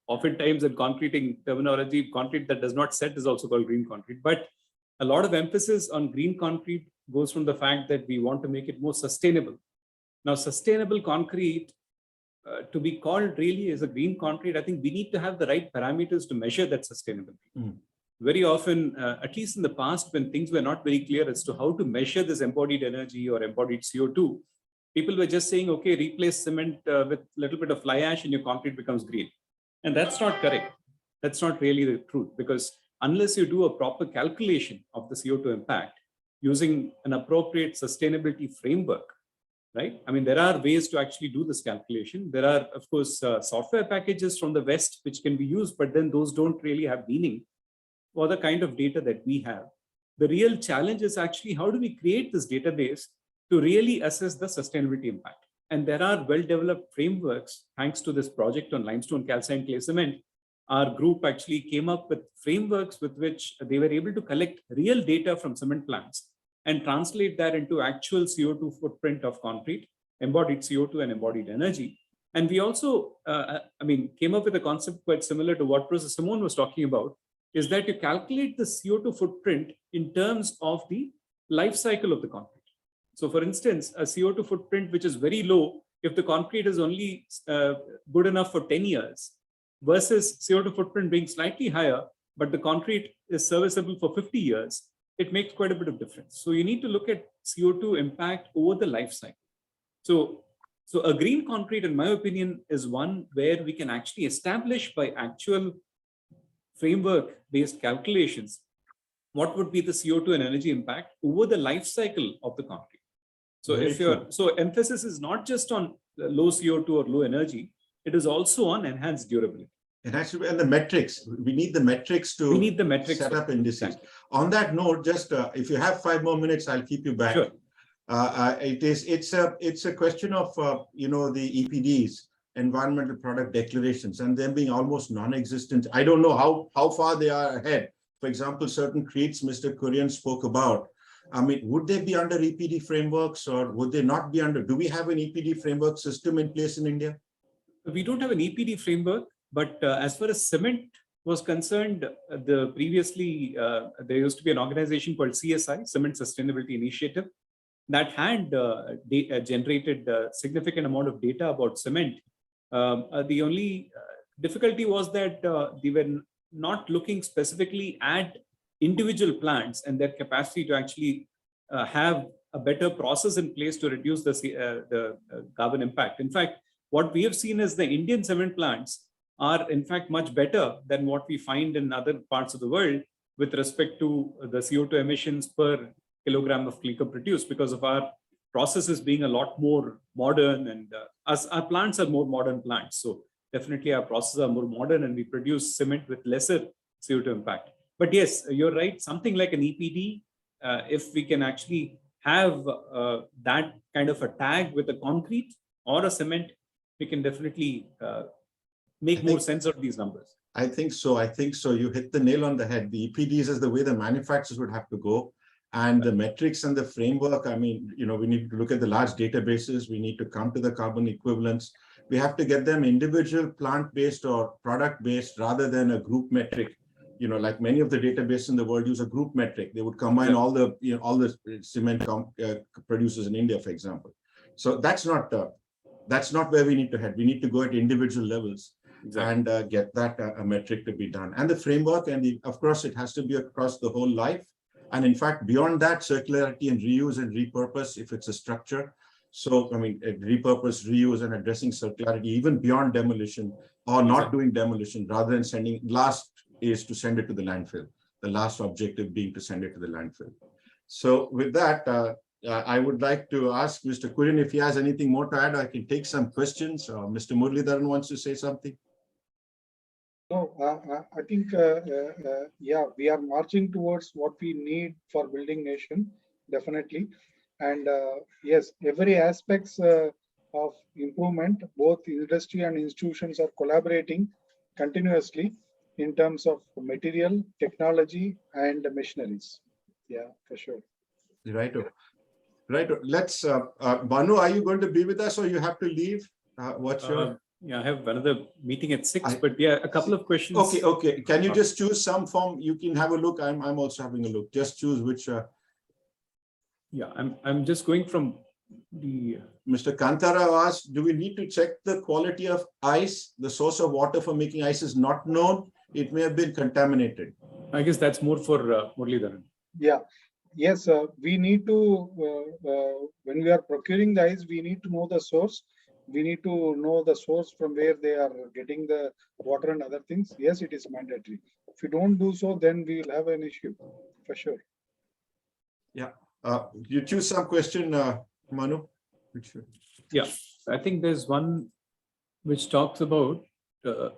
Oftentimes in concreting terminology, concrete that does not set is also called green concrete. But a lot of emphasis on green concrete goes from the fact that we want to make it more sustainable. Now, sustainable concrete, to be called really as a green concrete, I think we need to have the right parameters to measure that sustainability. very often, at least in the past, when things were not very clear as to how to measure this embodied energy or embodied CO2, people were just saying, okay, replace cement with a little bit of fly ash and your concrete becomes green. And that's not correct. That's not really the truth, because unless you do a proper calculation of the CO2 impact using an appropriate sustainability framework, right? I mean, there are ways to actually do this calculation. There are, of course, software packages from the West which can be used, but then those don't really have meaning for the kind of data that we have. The real challenge is actually how do we create this database to really assess the sustainability impact. And there are well-developed frameworks, thanks to this project on limestone calcined clay cement. Our group actually came up with frameworks with which they were able to collect real data from cement plants and translate that into actual CO2 footprint of concrete, embodied CO2 and embodied energy. And we also, came up with a concept quite similar to what Professor Simone was talking about, is that you calculate the CO2 footprint in terms of the life cycle of the concrete. So for instance, a CO2 footprint which is very low, if the concrete is only good enough for 10 years, versus CO2 footprint being slightly higher, but the concrete is serviceable for 50 years, it makes quite a bit of difference. So you need to look at CO2 impact over the life cycle. So a green concrete, in my opinion, is one where we can actually establish by actual framework-based calculations what would be the CO2 and energy impact over the life cycle of the concrete. So emphasis is not just on low CO2 or low energy, it is also on enhanced durability. It has to be, and the metrics. We need the metrics to set up indices. Exactly. On that note, just if you have 5 more minutes, I'll keep you back. Sure. It's a question of the EPDs, environmental product declarations, and them being almost non-existent. I don't know how far they are ahead. For example, certain creeds Mr. Kurian spoke about. I mean, would they be under EPD frameworks or would they not be under? Do we have an EPD framework system in place in India? We don't have an EPD framework, but as far as cement was concerned, there used to be an organization called CSI, Cement Sustainability Initiative, that had generated a significant amount of data about cement. The only difficulty was that they were not looking specifically at individual plants and their capacity to actually have a better process in place to reduce the carbon impact. In fact, what we have seen is the Indian cement plants are in fact much better than what we find in other parts of the world with respect to the CO2 emissions per kilogram of clinker produced, because of our processes being a lot more modern, and our plants are more modern plants. So definitely our processes are more modern and we produce cement with lesser CO2 impact. But yes, you're right, something like an EPD, if we can actually have that kind of a tag with a concrete or a cement, we can definitely make more sense of these numbers. I think so. You hit the nail on the head. The EPDs is the way the manufacturers would have to go. And the metrics and the framework, I mean, we need to look at the large databases. We need to come to the carbon equivalents. We have to get them individual plant-based or product-based rather than a group metric. Like many of the databases in the world use a group metric. They would combine all the cement producers in India, for example. So that's not where we need to head. We need to go at individual levels. Exactly. And get that a metric to be done. And the framework, and of course, it has to be across the whole life. And in fact, beyond that, circularity and reuse and repurpose, if it's a structure. So, I mean, repurpose, reuse, and addressing circularity, even beyond demolition or not doing demolition, rather than sending, last is to send it to the landfill. The last objective being to send it to the landfill. So with that, I would like to ask Mr. Kurian if he has anything more to add. I can take some questions. Mr. Muralidharan wants to say something. No, I think, yeah, we are marching towards what we need for building nation, definitely. And yes, every aspects of improvement, both industry and institutions are collaborating continuously in terms of material, technology, and machineries. Yeah, for sure. Right. Let's, Banu, are you going to be with us or you have to leave? What's your... Yeah, I have another meeting at 6, but yeah, a couple of questions. Okay. Can you just choose some form? You can have a look. I'm also having a look. Just choose which. Yeah, I'm just going from the. Mr. Kantara asked, do we need to check the quality of ice? The source of water for making ice is not known. It may have been contaminated. I guess that's more for Muralidharan. Yeah. Yes, we need to, when we are procuring the ice, we need to know the source. We need to know the source from where they are getting the water and other things. Yes, it is mandatory. If you don't do so, then we will have an issue for sure. Yeah. You choose some question, Manu. Yeah, I think there's one which talks about those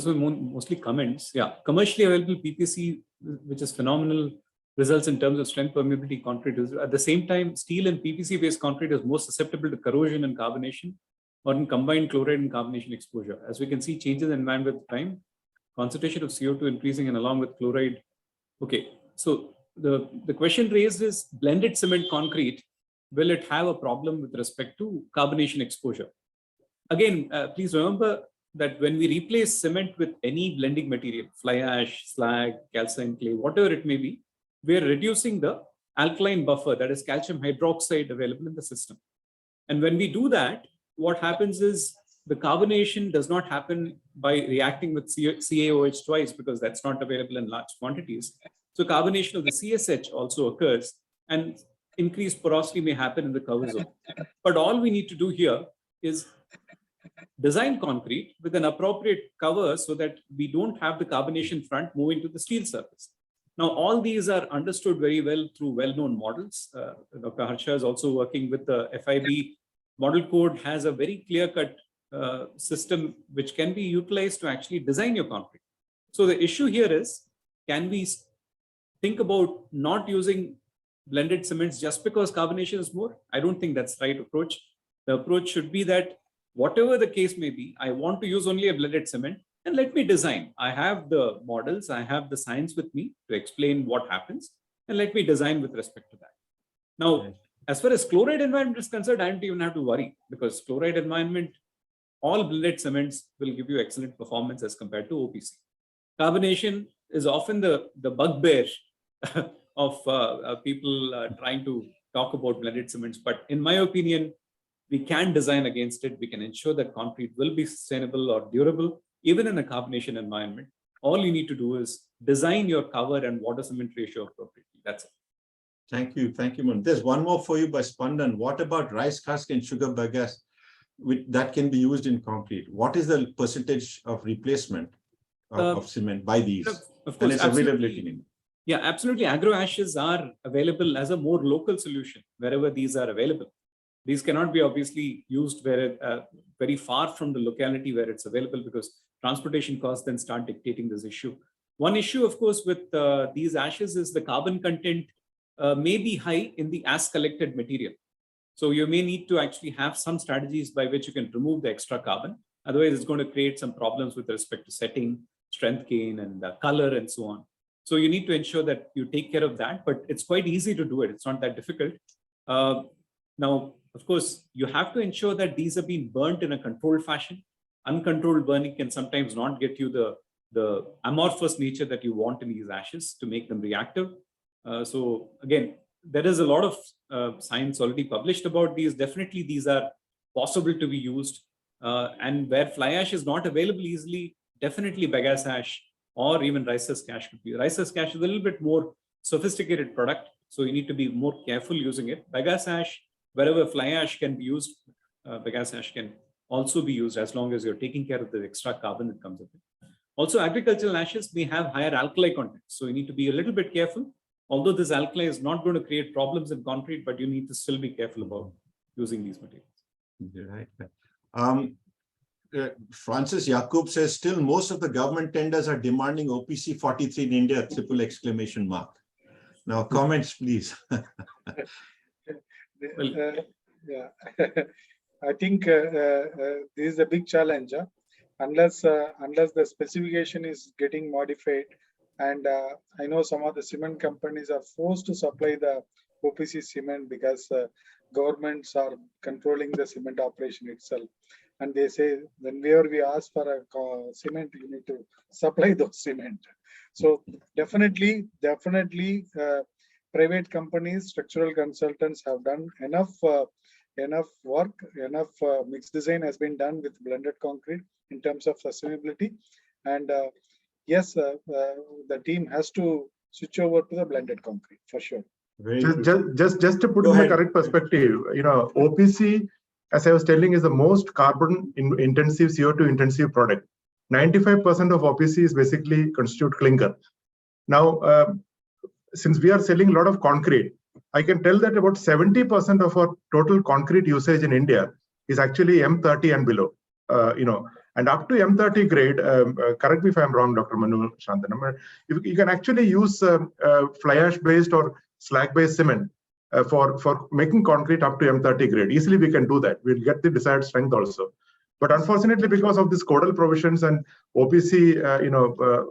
were mostly comments. Yeah, commercially available PPC, which is phenomenal results in terms of strength, permeability, concrete. At the same time, steel and PPC-based concrete is more susceptible to corrosion and carbonation, or in combined chloride and carbonation exposure. As we can see, changes in environment with time, concentration of CO2 increasing, and along with chloride. Okay, so the question raised is blended cement concrete. Will it have a problem with respect to carbonation exposure? Again, please remember that when we replace cement with any blending material, fly ash, slag, calcine clay, whatever it may be, we are reducing the alkaline buffer, that is calcium hydroxide, available in the system. And when we do that, what happens is the carbonation does not happen by reacting with CaOH twice, because that's not available in large quantities. So carbonation of the CSH also occurs, and increased porosity may happen in the cover zone. But all we need to do here is design concrete with an appropriate cover so that we don't have the carbonation front moving to the steel surface. Now, all these are understood very well through well-known models. Dr. Harsha is also working with the FIB model code, has a very clear-cut system which can be utilized to actually design your concrete. So the issue here is, can we think about not using blended cements just because carbonation is more? I don't think that's the right approach. The approach should be that whatever the case may be, I want to use only a blended cement, and let me design. I have the models, I have the science with me to explain what happens, and let me design with respect to that. Now, as far as chloride environment is concerned, I don't even have to worry, because chloride environment, all blended cements will give you excellent performance as compared to OPC. Carbonation is often the bugbear of people trying to talk about blended cements, but in my opinion, we can design against it. We can ensure that concrete will be sustainable or durable, even in a carbonation environment. All you need to do is design your cover and water cement ratio appropriately. That's it. Thank you. Thank you, Man. There's one more for you by Spandan. What about rice husk and sugar bagasse that can be used in concrete? What is the percentage of replacement of cement by these? Of course, and its availability in India? Yeah, absolutely. Agro ashes are available as a more local solution wherever these are available. These cannot be obviously used very far from the locality where it's available, because transportation costs then start dictating this issue. One issue, of course, with these ashes is the carbon content may be high in the as collected material. So you may need to actually have some strategies by which you can remove the extra carbon. Otherwise, it's going to create some problems with respect to setting, strength gain, and color, and so on. So you need to ensure that you take care of that, but it's quite easy to do it. It's not that difficult. Now, of course, you have to ensure that these are being burnt in a controlled fashion. Uncontrolled burning can sometimes not get you the amorphous nature that you want in these ashes to make them reactive. So again, there is a lot of science already published about these. Definitely, these are possible to be used. And where fly ash is not available easily, definitely bagasse ash or even rice husk ash could be. Rice husk ash is a little bit more sophisticated product, so you need to be more careful using it. Bagasse ash, wherever fly ash can be used, bagasse ash can also be used as long as you're taking care of the extra carbon that comes with it. Also, agricultural ashes may have higher alkali content, so you need to be a little bit careful. Although this alkali is not going to create problems in concrete, but you need to still be careful about using these materials. Right. Francis Yakub says, still most of the government tenders are demanding OPC 43 in India, triple exclamation mark. Now, comments, please. Yeah, I think this is a big challenge. Unless the specification is getting modified, and I know some of the cement companies are forced to supply the OPC cement because governments are controlling the cement operation itself. And they say, whenever we ask for a cement, you need to supply those cement. So definitely, private companies, structural consultants have done enough enough work, enough mixed design has been done with blended concrete in terms of sustainability. And yes, the team has to switch over to the blended concrete for sure. Just to put in the correct perspective, OPC, as I was telling, is the most carbon intensive, CO2 intensive product. 95% of OPC is basically constitute clinker. Now, since we are selling a lot of concrete, I can tell that about 70% of our total concrete usage in India is actually M30 and below. And up to M30 grade, correct me if I'm wrong, Dr. Manu Shantanam, you can actually use fly ash based or slag based cement for making concrete up to M30 grade. Easily we can do that. We'll get the desired strength also. But unfortunately, because of these codal provisions and OPC,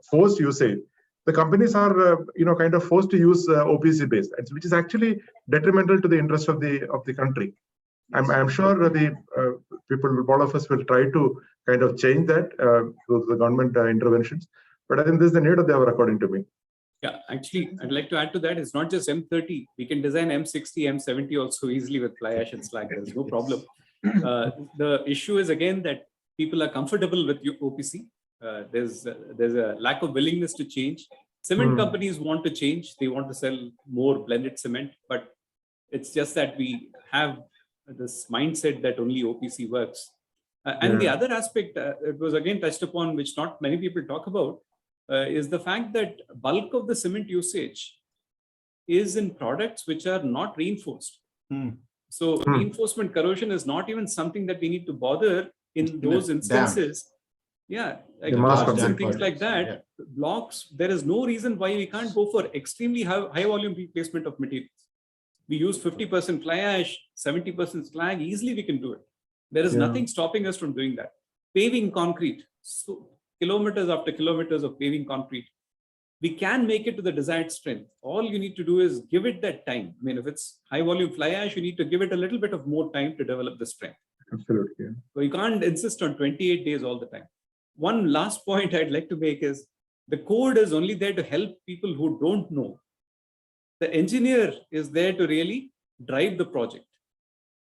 forced usage, the companies are, kind of forced to use OPC based, which is actually detrimental to the interest of the country. I'm sure the people, all of us, will try to kind of change that through the government interventions. But I think this is the need of the hour, according to me. Yeah, actually, I'd like to add to that. It's not just M30. We can design M60, M70 also easily with fly ash and slag. There's no problem. The issue is again that people are comfortable with OPC. There's a lack of willingness to change. Cement companies want to change. They want to sell more blended cement, but it's just that we have this mindset that only OPC works. And the other aspect, it was again touched upon, which not many people talk about, is the fact that bulk of the cement usage is in products which are not reinforced. So reinforcement corrosion is not even something that we need to bother in those instances. Yeah, like blocks and things like that. Blocks, there is no reason why we can't go for extremely high volume replacement of materials. We use 50% fly ash, 70% slag, easily we can do it. There is nothing stopping us from doing that. Paving concrete, so kilometers after kilometers of paving concrete. We can make it to the desired strength. All you need to do is give it that time. I mean, if it's high volume fly ash, you need to give it a little bit of more time to develop the strength. Absolutely. So you can't insist on 28 days all the time. One last point I'd like to make is the code is only there to help people who don't know. The engineer is there to really drive the project.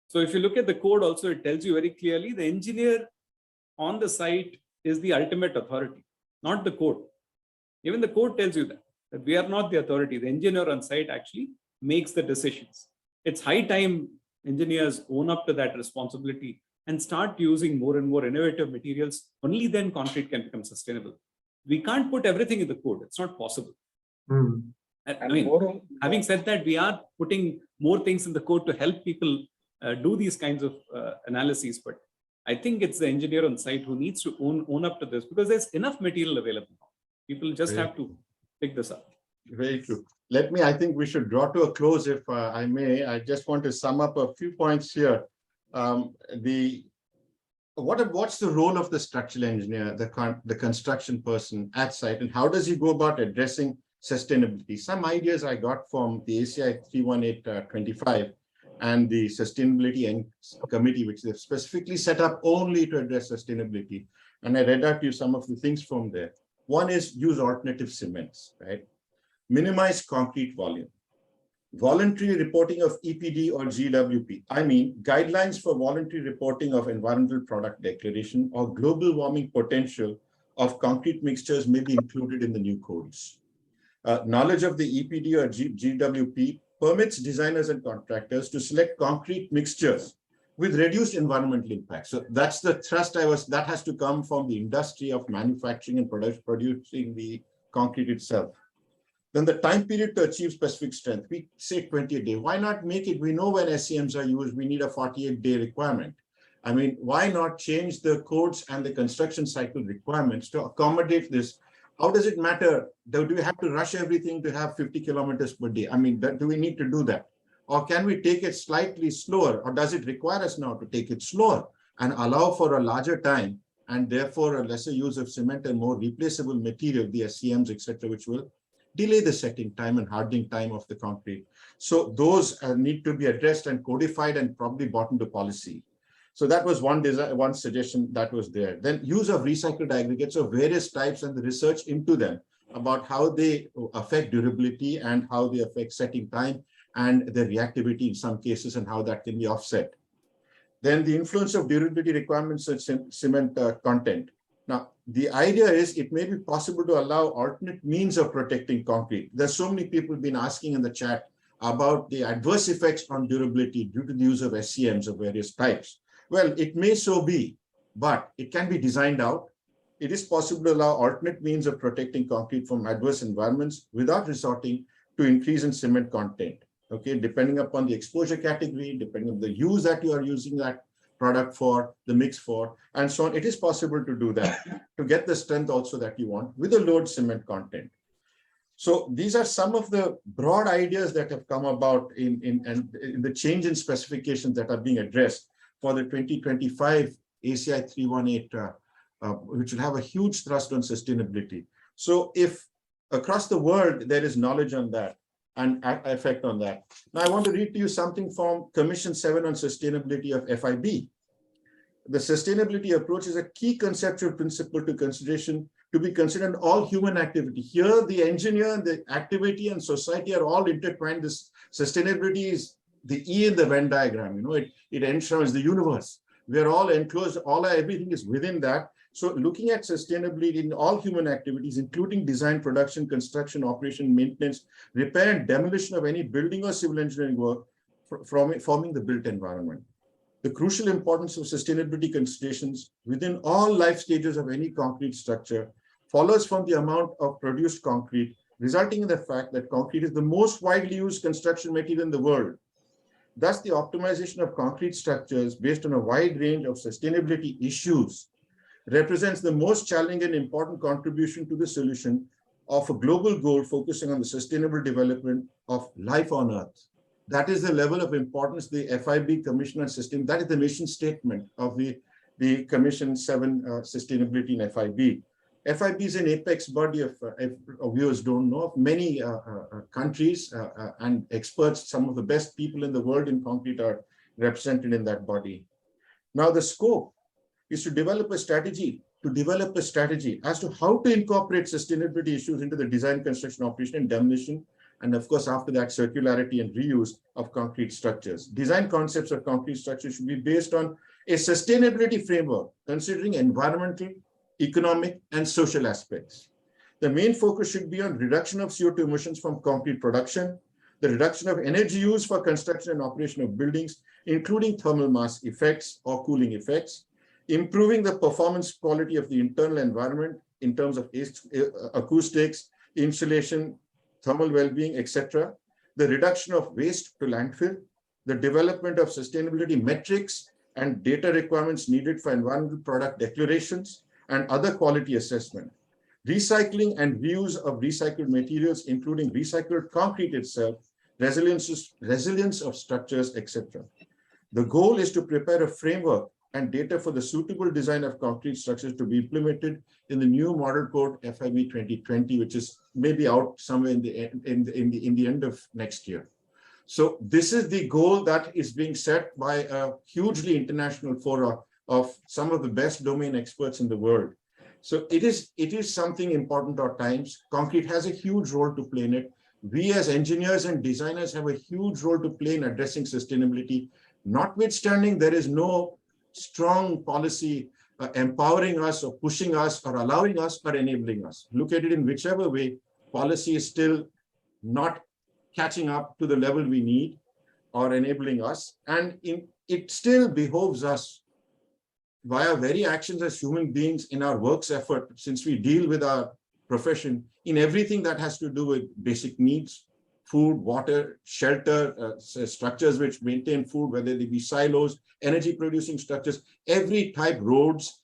So if you look at the code also, it tells you very clearly the engineer on the site is the ultimate authority, not the code. Even the code tells you that we are not the authority. The engineer on site actually makes the decisions. It's high time engineers own up to that responsibility and start using more and more innovative materials. Only then concrete can become sustainable. We can't put everything in the code. It's not possible. I mean, having said that, we are putting more things in the code to help people do these kinds of analyses. But I think it's the engineer on site who needs to own up to this, because there's enough material available. People just have to pick this up. Very true. I think we should draw to a close, if I may. I just want to sum up a few points here. What's the role of the structural engineer, the construction person at site, and how does he go about addressing sustainability? Some ideas I got from the ACI 31825 and the Sustainability Committee, which they've specifically set up only to address sustainability. And I read out to you some of the things from there. One is use alternative cements, right? Minimize concrete volume. Voluntary reporting of EPD or GWP. I mean, guidelines for voluntary reporting of environmental product declaration or global warming potential of concrete mixtures may be included in the new codes. Knowledge of the EPD or GWP permits designers and contractors to select concrete mixtures with reduced environmental impact. So that's the thrust that has to come from the industry of manufacturing and producing the concrete itself. Then the time period to achieve specific strength, we say 28 days. Why not make it? We know when SCMs are used, we need a 48-day requirement. I mean, why not change the codes and the construction cycle requirements to accommodate this? How does it matter? Do we have to rush everything to have 50 kilometers per day? I mean, do we need to do that? Or can we take it slightly slower? Or does it require us now to take it slower and allow for a larger time and therefore a lesser use of cement and more replaceable material, the SCMs, etc., which will delay the setting time and hardening time of the concrete? So those need to be addressed and codified and probably brought into policy. So that was one suggestion that was there. Then use of recycled aggregates of various types and the research into them about how they affect durability and how they affect setting time and the reactivity in some cases and how that can be offset. Then the influence of durability requirements on cement content. Now, the idea is it may be possible to allow alternate means of protecting concrete. There's so many people been asking in the chat about the adverse effects on durability due to the use of SCMs of various types. Well, it may so be, but it can be designed out. It is possible to allow alternate means of protecting concrete from adverse environments without resorting to increase in cement content. Okay, depending upon the exposure category, depending on the use that you are using that product for, the mix for, and so on, it is possible to do that, to get the strength also that you want with a low cement content. So these are some of the broad ideas that have come about in the change in specifications that are being addressed for the 2025 ACI 318, which will have a huge thrust on sustainability. So if across the world there is knowledge on that and effect on that. Now I want to read to you something from Commission 7 on Sustainability of FIB. The sustainability approach is a key conceptual principle to be considered all human activity. Here, the engineer, the activity, and society are all intertwined. This sustainability is the E in the Venn diagram. You know, it enshrines the universe. We are all enclosed. Everything is within that. So, looking at sustainability in all human activities, including design, production, construction, operation, maintenance, repair, and demolition of any building or civil engineering work, forming the built environment. The crucial importance of sustainability considerations within all life stages of any concrete structure follows from the amount of produced concrete, resulting in the fact that concrete is the most widely used construction material in the world. Thus, the optimization of concrete structures based on a wide range of sustainability issues represents the most challenging and important contribution to the solution of a global goal focusing on the sustainable development of life on Earth. That is the level of importance the FIB Commission on Sustainability, that is the mission statement of the Commission 7 Sustainability in FIB. FIB is an apex body of viewers don't know, of many countries and experts. Some of the best people in the world in concrete are represented in that body. Now the scope is to develop a strategy as to how to incorporate sustainability issues into the design, construction, operation, and demolition, and of course, after that, circularity and reuse of concrete structures. Design concepts of concrete structures should be based on a sustainability framework, considering environmental, economic, and social aspects. The main focus should be on reduction of CO2 emissions from concrete production, the reduction of energy used for construction and operation of buildings, including thermal mass effects or cooling effects, improving the performance quality of the internal environment in terms of acoustics, insulation, thermal well-being, etc., the reduction of waste to landfill, the development of sustainability metrics and data requirements needed for environmental product declarations and other quality assessment, recycling and reuse of recycled materials, including recycled concrete itself, resilience of structures, etc. The goal is to prepare a framework and data for the suitable design of concrete structures to be implemented in the new Model Code FIB 2020, which is maybe out somewhere in the end of next year. So this is the goal that is being set by a hugely international forum of some of the best domain experts in the world. So it is something important at times. Concrete has a huge role to play in it. We as engineers and designers have a huge role to play in addressing sustainability. Notwithstanding, there is no strong policy empowering us or pushing us or allowing us or enabling us. Look at it in whichever way, policy is still not catching up to the level we need or enabling us. And it still behoves us via very actions as human beings in our work's effort, since we deal with our profession in everything that has to do with basic needs, food, water, shelter, structures which maintain food, whether they be silos, energy producing structures, every type, roads.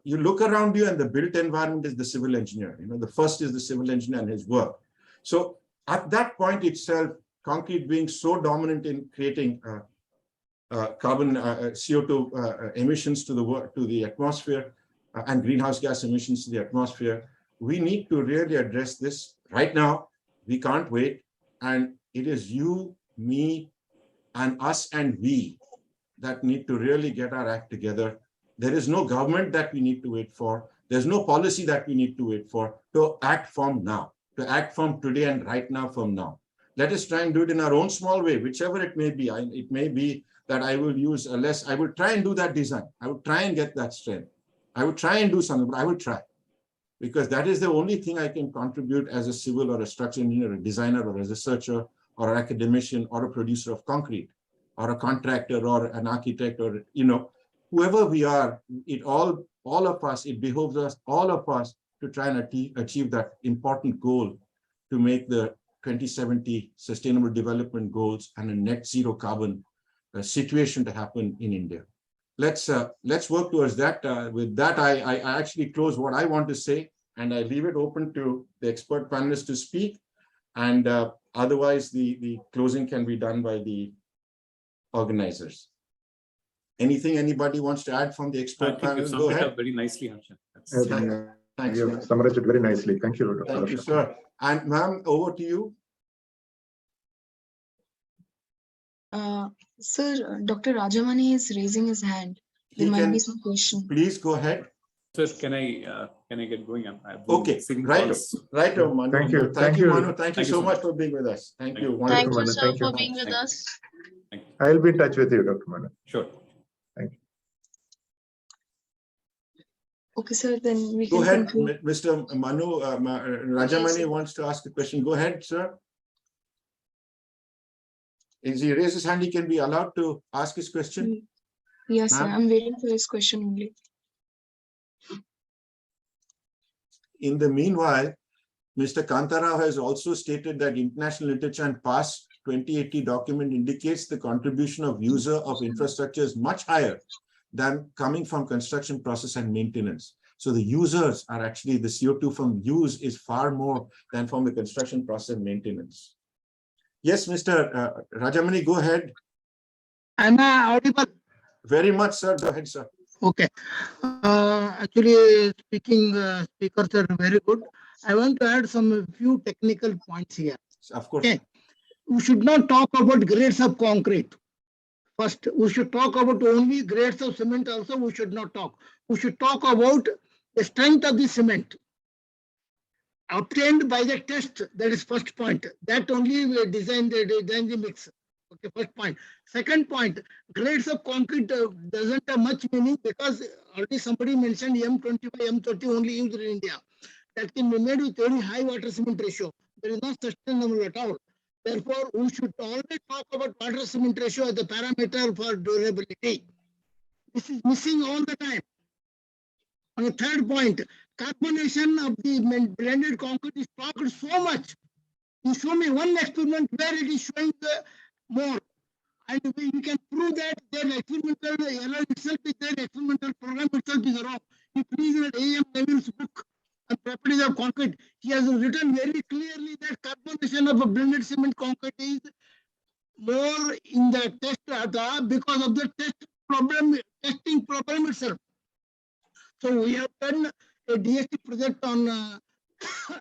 You look around you and the built environment is the civil engineer. You know, the first is the civil engineer and his work. So at that point itself, concrete being so dominant in creating carbon CO2 emissions to the atmosphere and greenhouse gas emissions to the atmosphere, we need to really address this right now. We can't wait. And it is you, me, and us and we that need to really get our act together. There is no government that we need to wait for. There's no policy that we need to wait for, to act from now, to act from today and right now from now. Let us try and do it in our own small way, whichever it may be. It may be that I will use less. I will try and do that design. I would try and get that strength. I would try and do something, but I will try. Because that is the only thing I can contribute as a civil or a structural engineer, a designer or a researcher or an academician or a producer of concrete or a contractor or an architect or, whoever we are, all of us, it behoves us, all of us, to try and achieve that important goal to make the 2070 Sustainable Development Goals and a net zero carbon situation to happen in India. Let's work towards that. With that, I actually close what I want to say, and I leave it open to the expert panelists to speak. And otherwise, the closing can be done by the organizers. Anything anybody wants to add from the expert panel? Go ahead. Very nicely, Harsha. Thanks. You have summarized it very nicely. Thank you, Dr. Thank you, Harsha. sir. And ma'am, over to you. Sir, Dr. Rajamani is raising his hand. There might be some question. Please go ahead. Sir, can I get going? Okay, right, Manu. Thank you. Manu. Thank you so much for being with us. Thank you. Thank you, Manu. sir, Thank you. for being with us. I'll be in touch with you, Dr. Manu. Sure. Thank you. Okay, sir, then we Go can ahead, conclude. Mr. Manu. Rajamani wants to ask a question. Go ahead, sir. If he raises his hand, he can be allowed to ask his question. Yes, sir. I'm waiting for his question only. In the meanwhile, Mr. Kantarao has also stated that international literature and past 2080 document indicates the contribution of user of infrastructure is much higher than coming from construction process and maintenance. So the users are actually, the CO2 from use is far more than from the construction process and maintenance. Yes, Mr. Rajamani, go ahead. Am I audible? Very much, sir. Go ahead, sir. Okay. Actually, speakers are very good. I want to add some few technical points here. Of course. Okay. We should not talk about grades of concrete. First, we should talk about only grades of cement also. We should not talk. We should talk about the strength of the cement obtained by the test. That is first point. That only we design the mix. Okay, first point. Second point, grades of concrete doesn't have much meaning because already somebody mentioned M25, M30 only used in India. That can be made with very high water cement ratio. There is not sustainable at all. Therefore, we should always talk about water cement ratio as the parameter for durability. This is missing all the time. On the third point, carbonation of the blended concrete is talked so much. You show me one experiment where it is showing the more. And we can prove that their experimental error itself is their experimental program itself is wrong. You please read A.M. Neville's book on properties of concrete. He has written very clearly that carbonation of a blended cement concrete is more in the test data because of the testing problem itself. So we have done a DST project on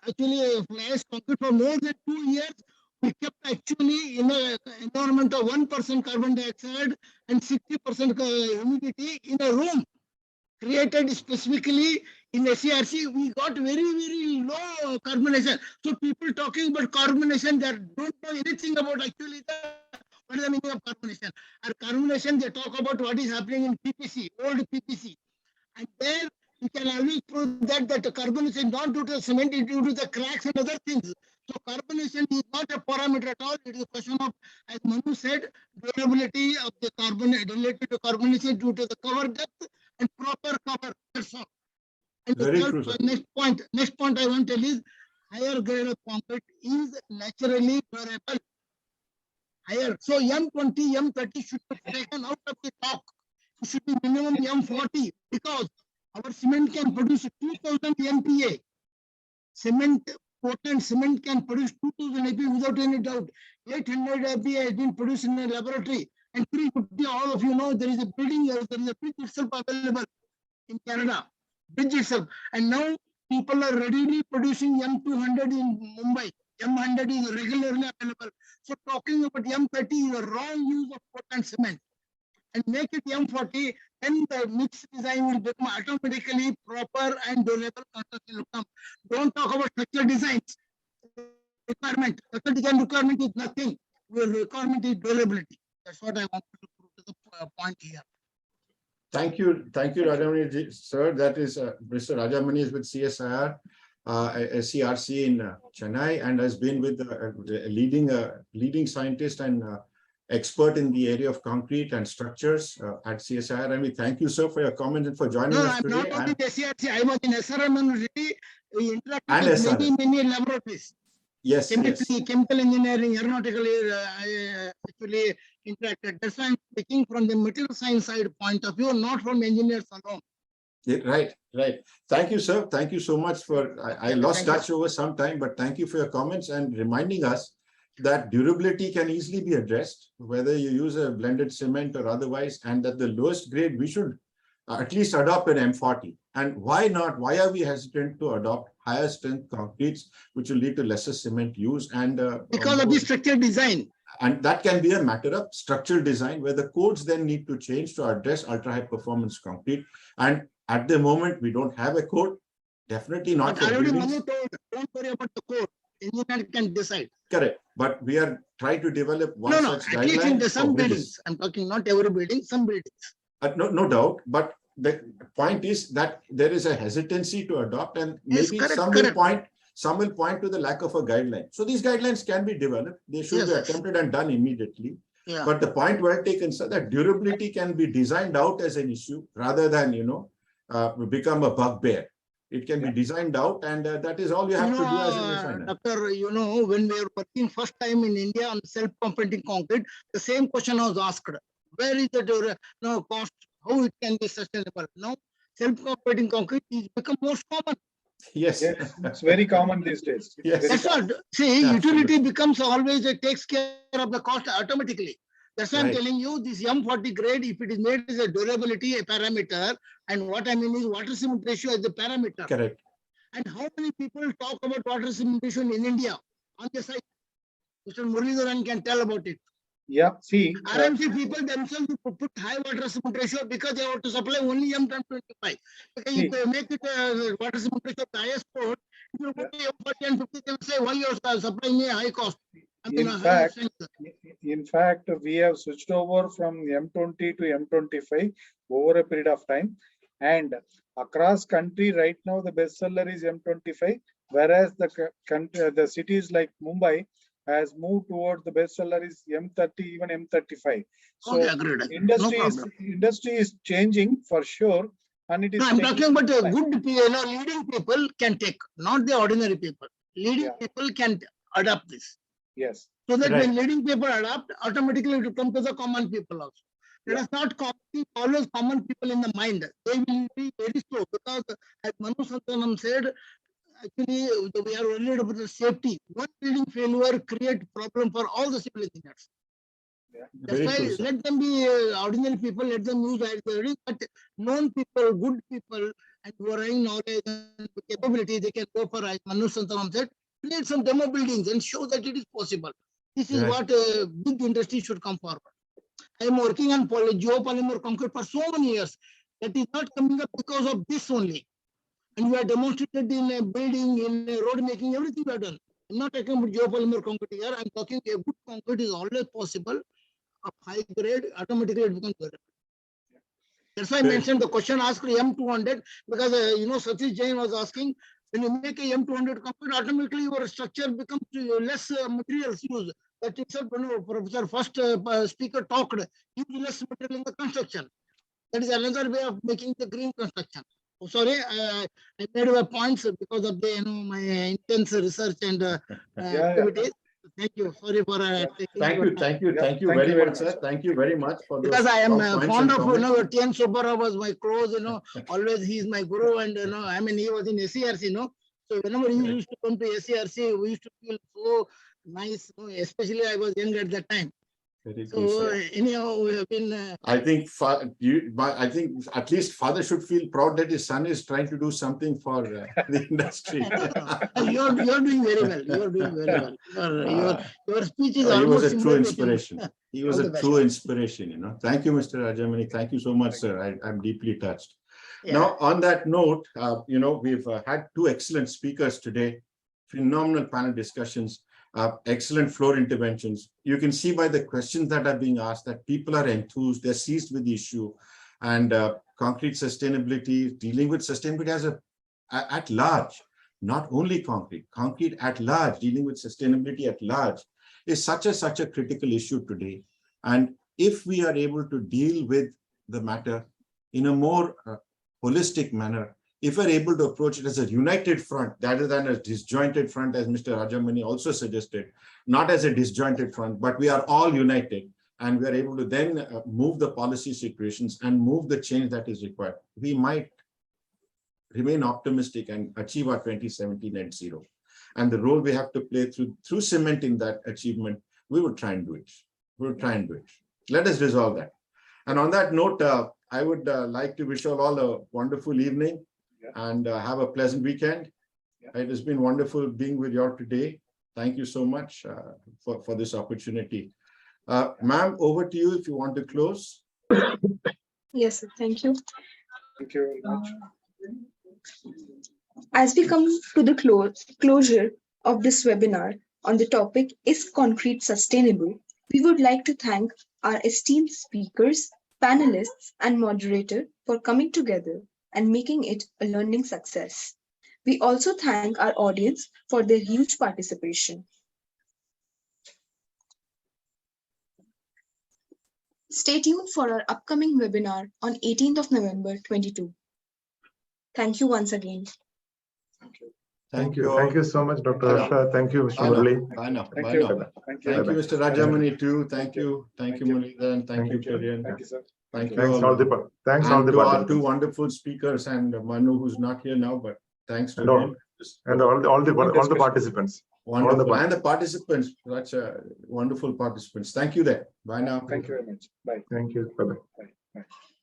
actually fly ash concrete for more than 2 years. We kept actually in an environment of 1% carbon dioxide and 60% humidity in a room created specifically in SCRC. We got very, very low carbonation. So people talking about carbonation that don't know anything about actually what is the meaning of carbonation. Or carbonation, they talk about what is happening in PPC, old PPC. And there you can always prove that the carbonation is not due to the cement, it is due to the cracks and other things. So carbonation is not a parameter at all. It is a question of, as Manu said, durability of the carbon related to carbonation due to the cover depth and proper cover. That's all. And the next point I want to tell is higher grade of concrete is naturally durable. Higher. So M20, M30 should be taken out of the talk. It should be minimum M40 because our cement can produce 2000 MPa. Potent cement can produce 2000 MPa without any doubt. 800 MPa has been produced in a laboratory, and 350. All of you know there is a building, there is a bridge itself available in Canada, bridge itself, and now people are readily producing M200 in Mumbai. M100 is regularly available. So talking about M30 is a wrong use of potent cement. And make it M40, then the mix design will become automatically proper and durable construction will come. Don't talk about structural designs. Requirement. Structural design requirement is nothing. Your requirement is durability. That's what I want to prove to the point here. Thank you, Rajamani ji, sir. That is Mr. Rajamani is with CSIR, SCRC in Chennai, and has been with leading scientist and expert in the area of concrete and structures at CSIR. And we thank you, sir, for your comments and for joining us today. No, I'm not only in SCRC. I was in SRM University. We interacted And with SRM. many laboratories. Yes, Chemical engineering, aeronautical, actually interacted. That's why I'm speaking from the material science side point of view, not from engineers alone. Right. Thank you, sir. Thank you so much for, I lost touch over some time, but thank you for your comments and reminding us that durability can easily be addressed, whether you use a blended cement or otherwise, and that the lowest grade, we should at least adopt an M40. And why not? Why are we hesitant to adopt higher strength concretes, which will lead to lesser cement use? And because of the structural design. And that can be a matter of structural design, where the codes then need to change to address ultra high performance concrete. And at the moment, we don't have a code. Definitely not for buildings. Don't worry about the code. Engineer can decide. Correct. But we are trying to develop one such at least in guideline some for buildings. I'm talking not every building, some buildings. No doubt. But the point is that there is a hesitancy to adopt, and maybe some will point to the lack of a guideline. So these guidelines can be developed. They should be attempted and done immediately. Yeah. But the point well taken, sir, that durability can be designed out as an issue rather than, become a bugbear. It can be designed out, and that is all you have to do as a designer. Doctor, when we were working first time in India on self-competing concrete, the same question was asked. Where is the cost? How it can be sustainable? Now, self-competing concrete is become most common. Yes, it's very common these days. Yes. That's what. See, utility becomes always, it takes care of the cost automatically. That's why I'm telling you, this M40 grade, if it is made as a durability, a parameter, and what I mean is water cement ratio as the parameter. Correct. And how many people talk about water cement ratio in India on the site? Mr. Muralidharan can tell about it. Yeah, see. RMC people themselves put high water cement ratio because they have to supply only M1025. Because if they make it water cement ratio the highest code, if you put M40 and 50, they will say, why you are supplying me a high cost? In fact, we have switched over from M20 to M25 over a period of time, and across country right now the bestseller is M25, whereas the cities like Mumbai has moved toward the bestseller is M30, even M35. So industry is changing for sure, and it is. I'm talking about good leading people can take, not the ordinary people. Leading people can adopt this. Yes. So that when leading people adopt, automatically it will come to the common people also. Let us not copy always common people in the mind. They will be very slow because, as Manu Santanam said, actually we are worried about the safety. One leading failure create problem for all the civil engineers. That's why let them be ordinary people, let them use ideas, but known people, good people, and who are having knowledge and capability, they can go for, as Manu Santanam said, create some demo buildings and show that it is possible. This is what big industry should come forward. I am working on geopolymer concrete for so many years. That is not coming up because of this only. And we are demonstrated in a building, in a road making, everything we have done. I'm not talking about geopolymer concrete here. I'm talking a good concrete is always possible. Of high grade, automatically it becomes better. That's why I mentioned the question asked M200 because Satish Jain was asking, when you make a M200 concrete, automatically your structure becomes less materials used. That itself, Professor first speaker talked, use less material in the construction. That is another way of making the green construction. Oh, sorry, I made my points because of the my intense research and activities. Thank you. Sorry for thank you very much, sir. Thank you very much for those. Because I am fond of T.N. Subbarao was my close, always he is my guru, and I mean he was in SCRC, so whenever he used to come to SCRC, we used to feel so nice, especially I was young at that time. Very so good, anyhow, we have been. I think at least father should feel proud that his son is trying to do something for the industry. You're doing very well. You're doing very well. Your speech is almost. He was a true inspiration. He was a true inspiration. Thank you, Mr. Rajamani. Thank you so much, sir. I'm deeply touched. Now, on that note, we've had two excellent speakers today, phenomenal panel discussions. excellent floor interventions. You can see by the questions that are being asked that people are enthused, they're seized with the issue, and concrete sustainability, dealing with sustainability as at large, not only concrete at large, dealing with sustainability at large is such a critical issue today. And if we are able to deal with the matter in a more holistic manner, if we're able to approach it as a united front rather than a disjointed front, as Mr. Rajamani also suggested, not as a disjointed front, but we are all united, and we are able to then move the policy situations and move the change that is required, we might remain optimistic and achieve our 2070 net zero. And the role we have to play through cementing that achievement, we will try and do it. We'll try and do it. Let us resolve that. And on that note, I would like to wish you all a wonderful evening and have a pleasant weekend. It has been wonderful being with you all today. Thank you so much for this opportunity. Ma'am, over to you if you want to close. Yes, sir. Thank you. Thank you very much. As we come to the closure of this webinar on the topic, is concrete sustainable? We would like to thank our esteemed speakers, panelists, and moderator for coming together and making it a learning success. We also thank our audience for their huge participation. Stay tuned for our upcoming webinar on 18th of November 22. Thank you once again. Thank you. Thank you so much, Dr. Harsha. Thank you, Mr. Murali. Bye now. Thank Bye you. now. Thank you. Thank you, Mr. Rajamani, too. Thank Thank you. you. Thank you, Muralidharan, and thank you, Kurian. Thank you, sir. Thank you Thanks all. all the thanks all And the to our two participants. wonderful speakers and Manu, who's not here now, but thanks to And all- him. And all the participants. Wonderful. And the participants, such wonderful participants. Thank you there. Bye now. Thank you very much. Bye. Thank you. Bye-bye. Bye. Bye.